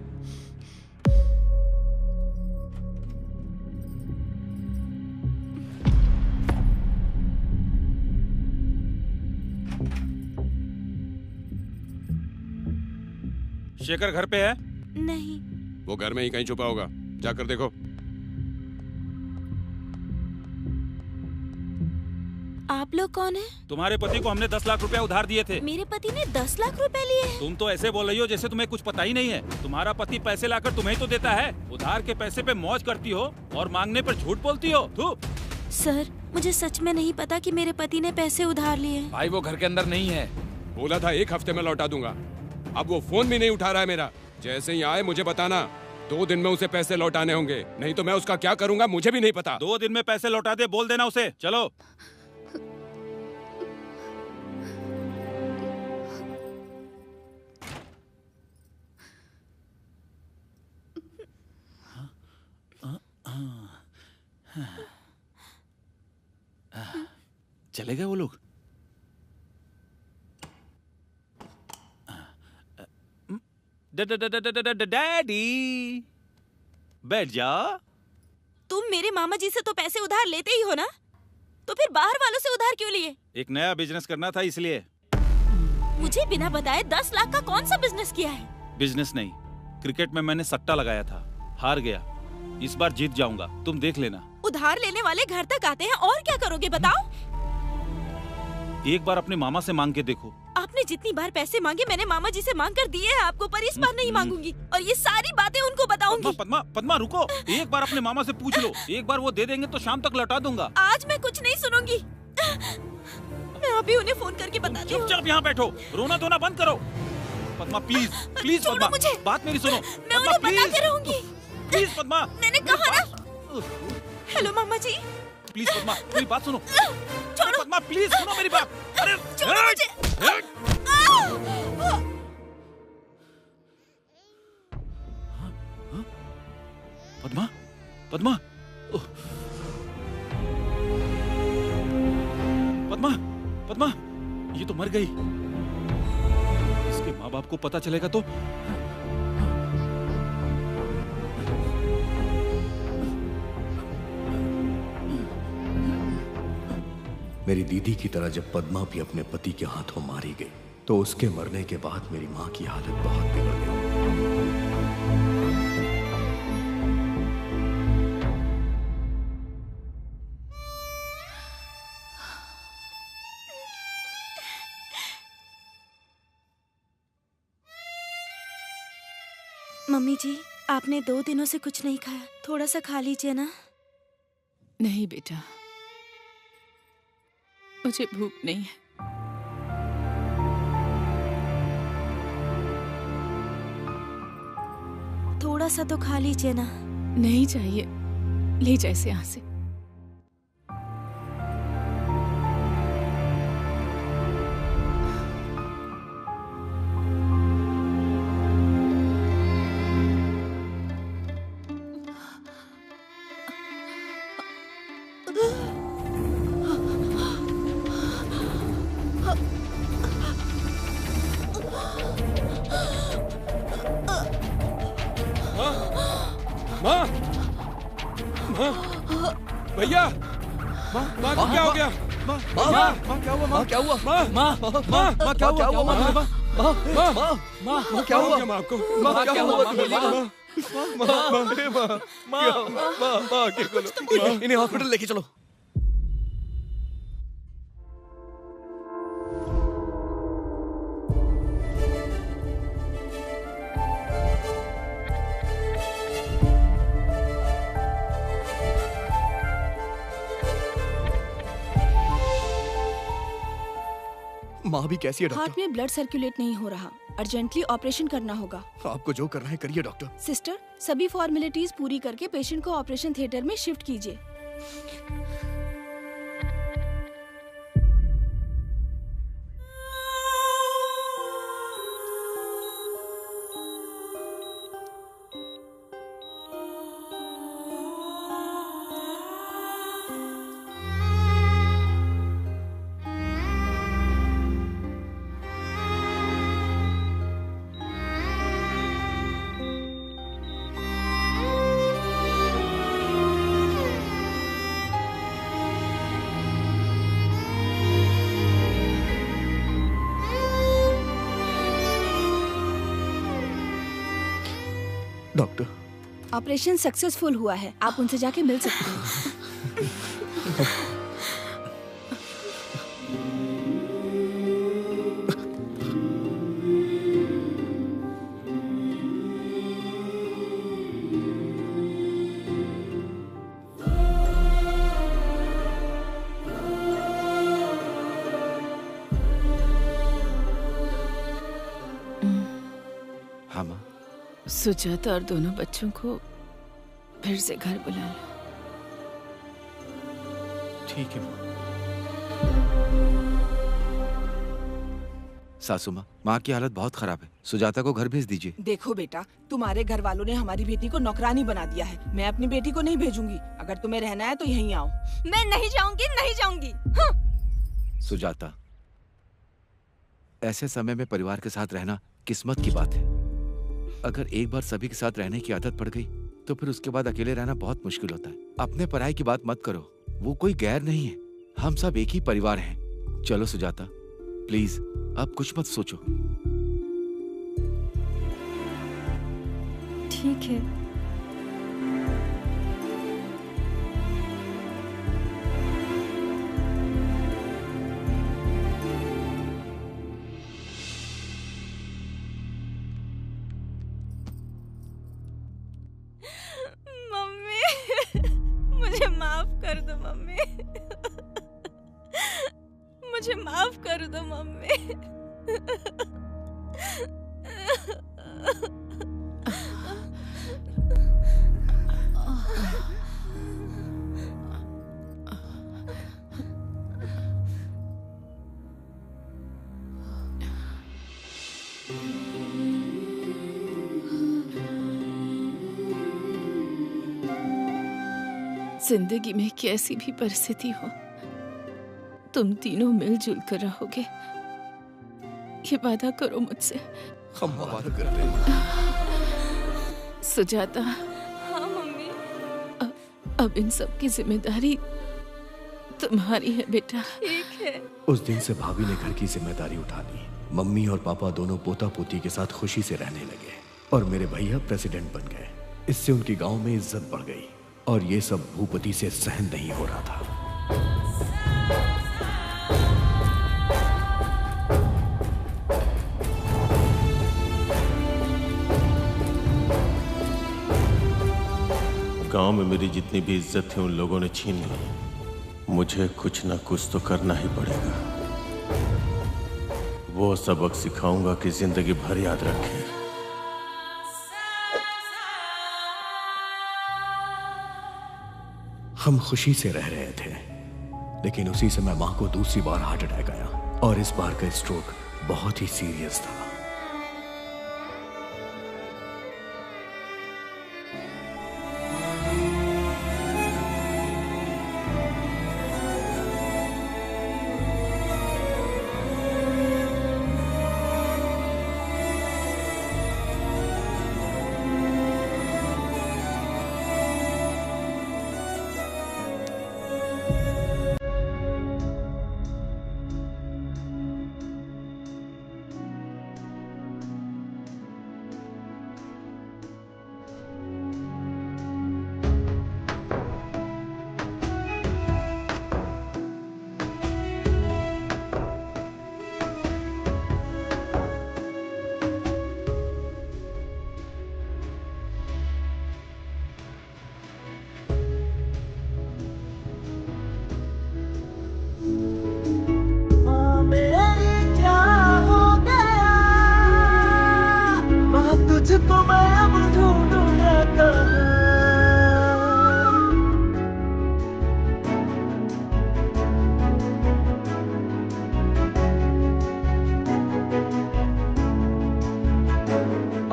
शेखर घर पे है? नहीं। वो घर में ही कहीं छुपा होगा, जाकर देखो। आप लोग कौन हैं? तुम्हारे पति को हमने 10 लाख रुपया उधार दिए थे। मेरे पति ने 10 लाख रुपए लिए? तुम तो ऐसे बोल रही हो जैसे तुम्हें कुछ पता ही नहीं है। तुम्हारा पति पैसे लाकर तुम्हें तो देता है, उधार के पैसे पे मौज करती हो और मांगने पर झूठ बोलती हो। तू सर, मुझे सच में नहीं पता कि मेरे पति ने पैसे उधार लिए। भाई वो घर के अंदर नहीं है। बोला था 1 हफ्ते में लौटा दूंगा। अब वो फोन भी नहीं उठा रहा है मेरा। जैसे ही आए मुझे बताना। 2 दिन में उसे पैसे लौटाने होंगे, नहीं तो मैं उसका क्या करूंगा मुझे भी नहीं पता। 2 दिन में पैसे लौटा दे, बोल देना उसे। चलो। चले गए वो लोग। डैडी, बैठ जा। तुम मेरे मामा जी से तो पैसे उधार लेते ही हो ना, तो फिर बाहर वालों से उधार क्यों लिए? एक नया बिजनेस करना था इसलिए। मुझे बिना बताए 10 लाख का कौन सा बिजनेस किया है? बिजनेस नहीं, क्रिकेट में मैंने सट्टा लगाया था, हार गया। इस बार जीत जाऊंगा, तुम देख लेना। उधार लेने वाले घर तक आते हैं, और क्या करोगे बताओ? एक बार अपने मामा से मांग के देखो। आपने जितनी बार पैसे मांगे मैंने मामा जी से मांग कर दिए हैं आपको, पर इस बार नहीं मांगूंगी और ये सारी बातें उनको बताऊंगी। पद्मा, पद्मा रुको, एक बार अपने मामा से पूछ लो। एक बार वो दे देंगे तो शाम तक लौटा दूंगा। आज मैं कुछ नहीं सुनूंगी। मैं अभी उन्हें फोन करके बताती हूँ। चुपचाप यहाँ बैठो, रोना धोना बंद करो। पद्मा प्लीज, प्लीज पद्मा, बात मेरी सुनो। मैं उन्हें बताते रहूंगी। प्लीज पद्मा, मैंने कहा ना। हेलो मामा जी। प्लीज पद्मा, मेरी बात सुनो। छोड़ो पद्मा, प्लीज सुनो मेरी बात। अरे छोड़ो मुझे। पद्मा, पद्मा, पद्मा, पद्मा, ये तो मर गई। इसके माँ बाप को पता चलेगा तो? मेरी दीदी की तरह जब पद्मा भी अपने पति के हाथों मारी गई तो उसके मरने के बाद मेरी माँ की हालत बहुत बिगड़ गई। मम्मी जी, आपने 2 दिनों से कुछ नहीं खाया, थोड़ा सा खा लीजिए ना। नहीं बेटा, मुझे भूख नहीं है। थोड़ा सा तो खा लीजिए ना। नहीं चाहिए, ले जा इसे यहाँ से। माँ, माँ, भैया, माँ, माँ को क्या हो गया? माँ, माँ, क्या हुआ? माँ, क्या हुआ? माँ, माँ, माँ, माँ, क्या हुआ? माँ, माँ, माँ, माँ, क्या हुआ? माँ को, माँ, क्या हुआ? माँ, इन्हें हॉस्पिटल लेके चलो। माँ भी कैसी है डॉक्टर? हार्ट में ब्लड सर्कुलेट नहीं हो रहा, अर्जेंटली ऑपरेशन करना होगा। आपको जो करना है करिए डॉक्टर। सिस्टर, सभी फॉर्मेलिटीज पूरी करके पेशेंट को ऑपरेशन थिएटर में शिफ्ट कीजिए। डॉक्टर, ऑपरेशन सक्सेसफुल हुआ है, आप उनसे जाके मिल सकते हैं। हाँ माँ। सुजाता और दोनों बच्चों को फिर से घर बुला लो। ठीक है माँ। सासू माँ, माँ की हालत बहुत खराब है, सुजाता को घर भेज दीजिए। देखो बेटा, तुम्हारे घर वालों ने हमारी बेटी को नौकरानी बना दिया है। मैं अपनी बेटी को नहीं भेजूंगी। अगर तुम्हें रहना है तो यहीं आओ। मैं नहीं जाऊंगी, नहीं जाऊंगी। सुजाता, ऐसे समय में परिवार के साथ रहना किस्मत की बात है। अगर एक बार सभी के साथ रहने की आदत पड़ गई तो फिर उसके बाद अकेले रहना बहुत मुश्किल होता है। अपने पराई की बात मत करो, वो कोई गैर नहीं है, हम सब एक ही परिवार हैं। चलो सुजाता, प्लीज अब कुछ मत सोचो। ठीक है। मुझे माफ कर दो मम्मी। मुझे माफ कर दो मम्मी। जिंदगी में कैसी भी परिस्थिति हो, तुम तीनों मिलजुल कर रहोगे। ये वादा करो मुझसे। हम वादा करते हैं। सुजाता, हाँ मम्मी। अब इन सब की जिम्मेदारी तुम्हारी है बेटा। ठीक है। उस दिन से भाभी ने घर की जिम्मेदारी उठा ली। मम्मी और पापा दोनों पोता पोती के साथ खुशी से रहने लगे और मेरे भैया प्रेसिडेंट बन गए। इससे उनकी गांव में इज्जत बढ़ गई और ये सब भूपति से सहन नहीं हो रहा था। गांव में मेरी जितनी भी इज्जत थी उन लोगों ने छीन ली। मुझे कुछ ना कुछ तो करना ही पड़ेगा। वो सबक सिखाऊंगा कि जिंदगी भर याद रखें। हम खुशी से रह रहे थे, लेकिन उसी समय मां को दूसरी बार हार्ट अटैक आया और इस बार का स्ट्रोक बहुत ही सीरियस था।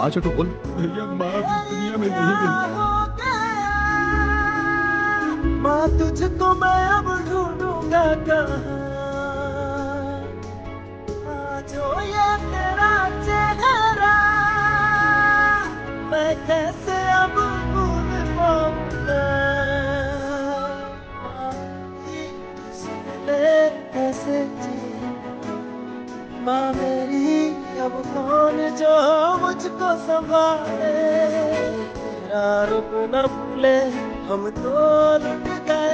आज तो बोल भैया, माँ दुनिया में नहीं रही। माँ तुझको मैं अब ढूंढूंगा कहाँ। जो ये तेरा चेहरा मैं कैसे अब भूल पाऊंगा। कैसे जी माँ मेरी, अब कौन जो मुझको संभाले। तेरा रूप न भूले हम तो लुट गए।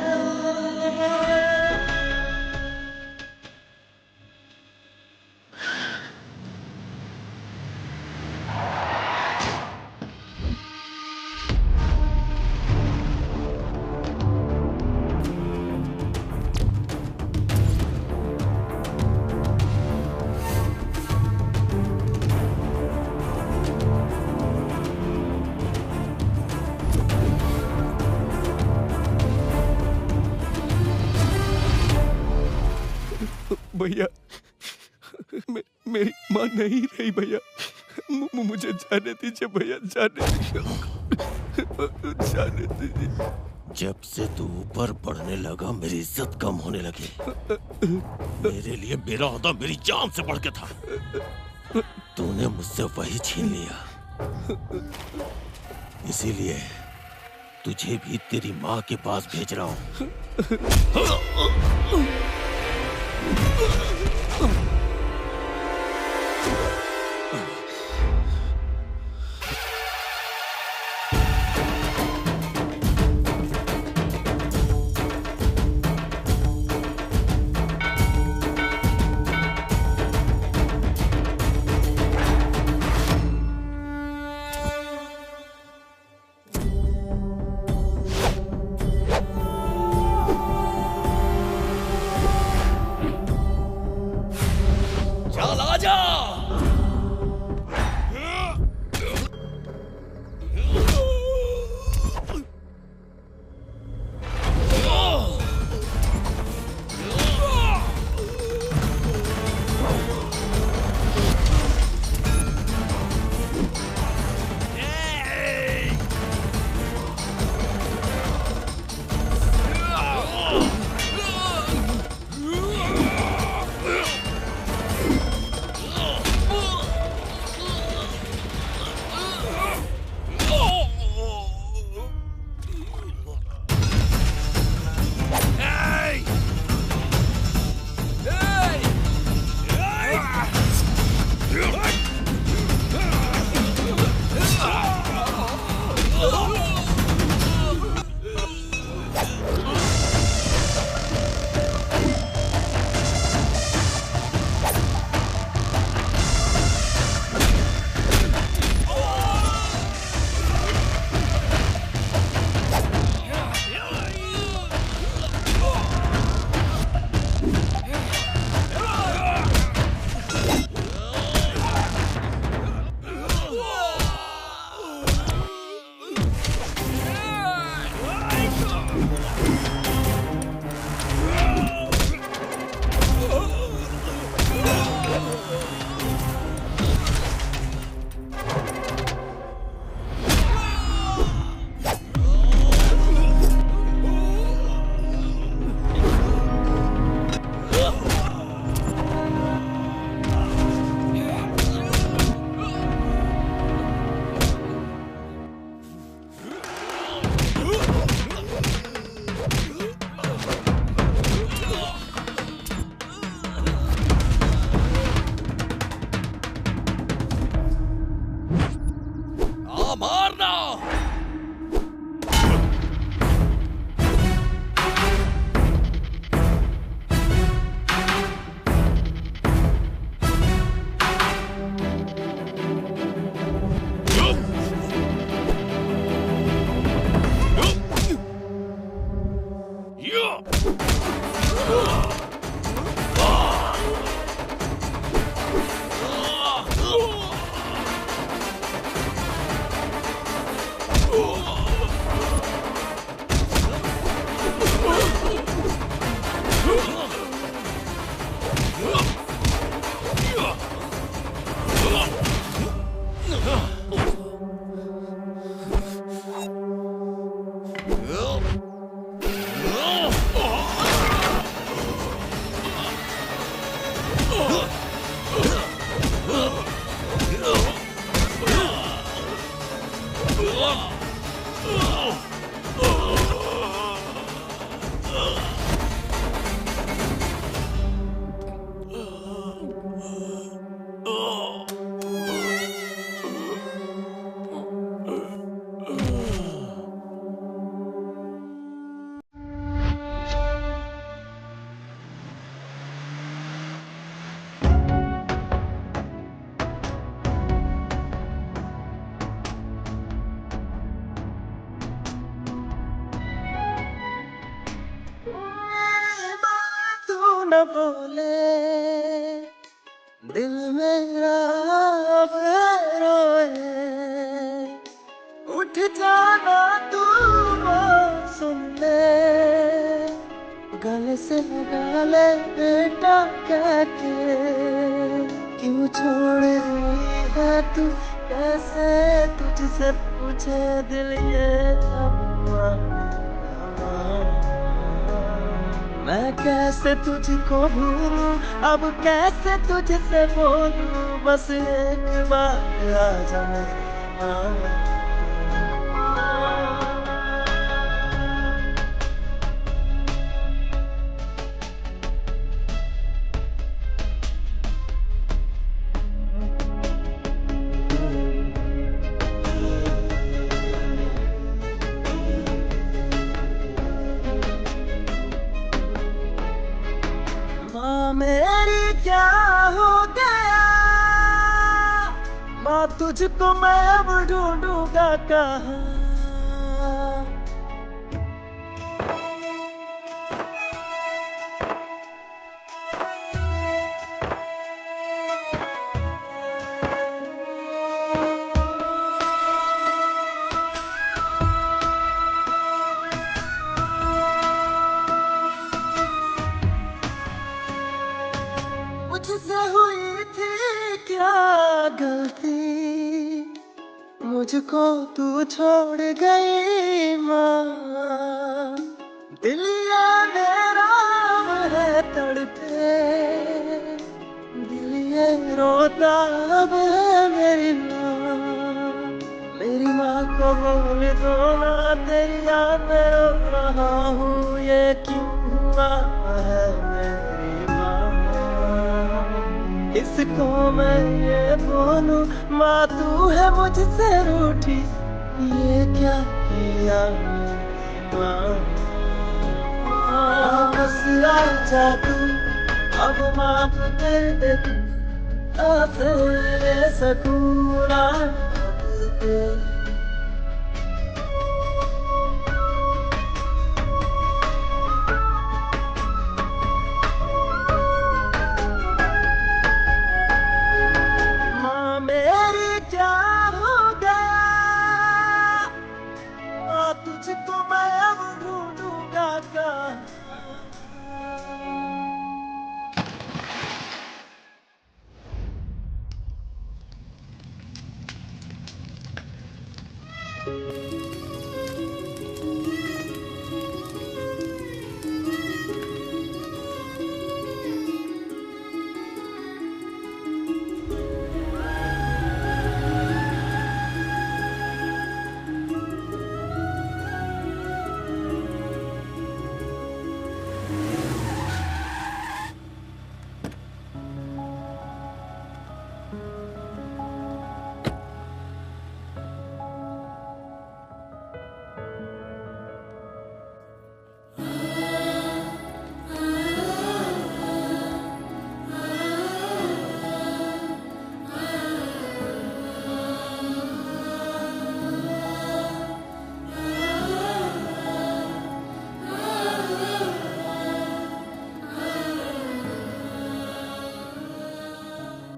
भैया, मेरी माँ नहीं रही भैया। मुझे जाने दीजिए भैया, जाने दीजिए। जब से तू ऊपर बढ़ने लगा मेरी इज्जत कम होने लगी। मेरे लिए मेरा ओहदा मेरी जान से बढ़ के था। तूने मुझसे वही छीन लिया। इसीलिए तुझे भी तेरी माँ के पास भेज रहा हूँ। न बोले दिल मेरा अब रोए, उठ जाना तू वो सुन ले, गले से लगा ले बेटा कह के, क्यों छोड़ रही है तू, कैसे तुझसे पूछे दिल ये मैं कैसे तुझको भूलूं, अब कैसे तुझसे बोलूं, बस एक बार आ जा मेरी क्या हो गया, माँ तुझको मैं अब ढूंढूंगा कहाँ। मुझसे हुई थी क्या गलती, मुझको तू छोड़ गई माँ, दिल ये मेरा है तड़पे, दिल ये रोता अब है मेरी माँ को बोल दो ना, तेरी याद में रो रहा हूँ, ये क्यों हुआ है मेरी माँ, इसको मैं ये बोलूं माँ तू है मुझसे रूठी, ये क्या किया माँ, बस आजा तू अब माफ कर दे, तेरे सकून तुझको मैं अब ढूंढूंगा कहाँ।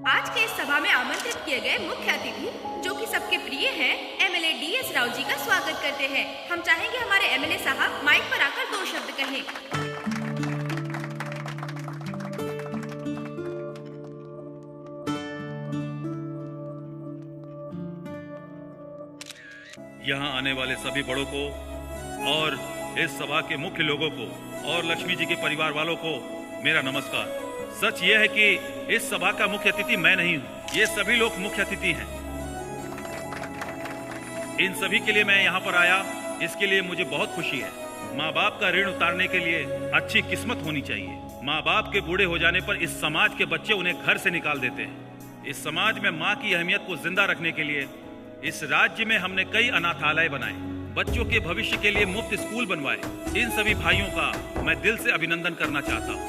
आज के इस सभा में आमंत्रित किए गए मुख्य अतिथि जो कि सबके प्रिय हैं, एमएलए DS राव जी का स्वागत करते हैं। हम चाहेंगे हमारे एमएलए साहब माइक पर आकर 2 शब्द कहें। यहाँ आने वाले सभी बड़ों को और इस सभा के मुख्य लोगों को और लक्ष्मी जी के परिवार वालों को मेरा नमस्कार। सच ये है कि इस सभा का मुख्य अतिथि मैं नहीं हूँ, ये सभी लोग मुख्य अतिथि हैं। इन सभी के लिए मैं यहाँ पर आया, इसके लिए मुझे बहुत खुशी है। माँ बाप का ऋण उतारने के लिए अच्छी किस्मत होनी चाहिए। माँ बाप के बूढ़े हो जाने पर इस समाज के बच्चे उन्हें घर से निकाल देते हैं। इस समाज में माँ की अहमियत को जिंदा रखने के लिए इस राज्य में हमने कई अनाथालय बनाए, बच्चों के भविष्य के लिए मुफ्त स्कूल बनवाए। इन सभी भाइयों का मैं दिल से अभिनंदन करना चाहता हूँ।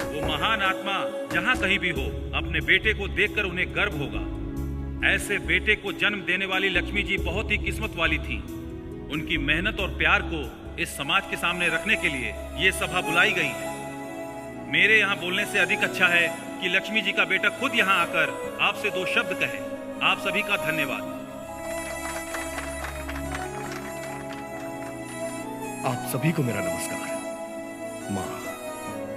वो महान आत्मा जहाँ कहीं भी हो, अपने बेटे को देखकर उन्हें गर्व होगा। ऐसे बेटे को जन्म देने वाली लक्ष्मी जी बहुत ही किस्मत वाली थी। उनकी मेहनत और प्यार को इस समाज के सामने रखने के लिए ये सभा बुलाई गई है। मेरे यहाँ बोलने से अधिक अच्छा है कि लक्ष्मी जी का बेटा खुद यहाँ आकर आपसे 2 शब्द कहे। आप सभी का धन्यवाद। आप सभी को मेरा नमस्कार। माँ,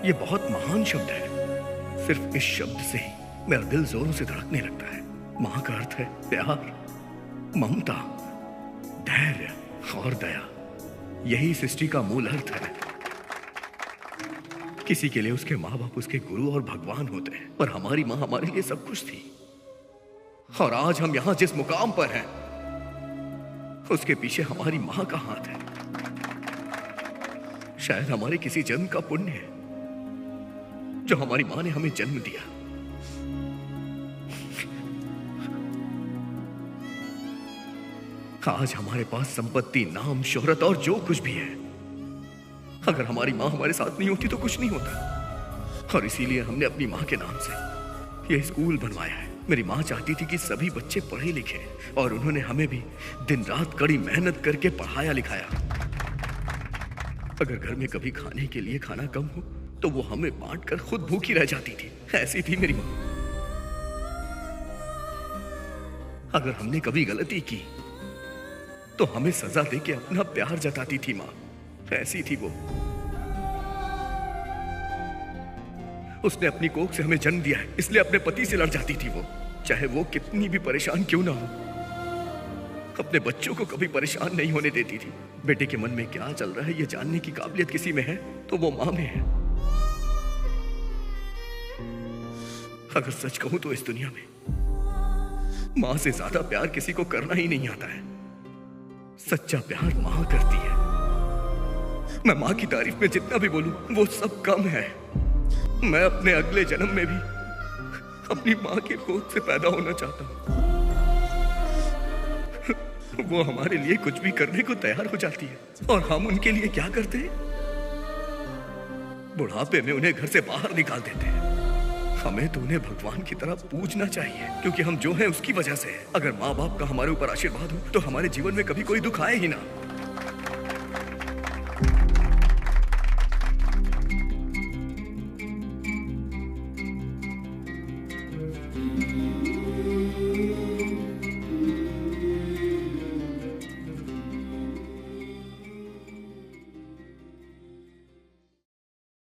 ये बहुत महान शब्द है। सिर्फ इस शब्द से ही मेरा दिल जोरों से धड़कने लगता है। माँ का अर्थ है प्यार, ममता, धैर्य और दया। यही सृष्टि का मूल अर्थ है। किसी के लिए उसके माँ बाप उसके गुरु और भगवान होते हैं, पर हमारी माँ हमारे लिए सब कुछ थी। और आज हम यहाँ जिस मुकाम पर हैं, उसके पीछे हमारी माँ का हाथ है। शायद हमारे किसी जन्म का पुण्य है जो हमारी माँ ने हमें जन्म दिया। आज हमारे पास संपत्ति, नाम, शोहरत और जो कुछ भी है, अगर हमारी माँ हमारे साथ नहीं होती तो कुछ नहीं होता। और इसीलिए हमने अपनी माँ के नाम से यह स्कूल बनवाया है। मेरी माँ चाहती थी कि सभी बच्चे पढ़े लिखे, और उन्होंने हमें भी दिन रात कड़ी मेहनत करके पढ़ाया लिखाया। अगर घर में कभी खाने के लिए खाना कम हो तो वो हमें बांटकर खुद भूखी रह जाती थी। ऐसी थी मेरी माँ। अगर हमने कभी गलती की तो हमें सजा देके अपना प्यार जताती थी माँ। ऐसी थी वो। उसने अपनी कोख से हमें जन्म दिया है, इसलिए अपने पति से लड़ जाती थी वो, चाहे वो कितनी भी परेशान क्यों ना हो। अपने बच्चों को कभी परेशान नहीं होने देती थी। बेटे के मन में क्या चल रहा है ये जानने की काबिलियत किसी में है तो वो माँ में है। अगर सच कहूं तो इस दुनिया में माँ से ज्यादा प्यार किसी को करना ही नहीं आता है। सच्चा प्यार माँ करती है। मैं माँ की तारीफ में जितना भी बोलूं वो सब कम है। मैं अपने अगले जन्म में भी अपनी माँ के गोद से पैदा होना चाहता हूँ। वो हमारे लिए कुछ भी करने को तैयार हो जाती है, और हम उनके लिए क्या करते हैं? बुढ़ापे में उन्हें घर से बाहर निकाल देते हैं। हमें तो उन्हें भगवान की तरह पूजना चाहिए, क्योंकि हम जो हैं उसकी वजह से है। अगर माँ बाप का हमारे ऊपर आशीर्वाद हो तो हमारे जीवन में कभी कोई दुख आए ही ना।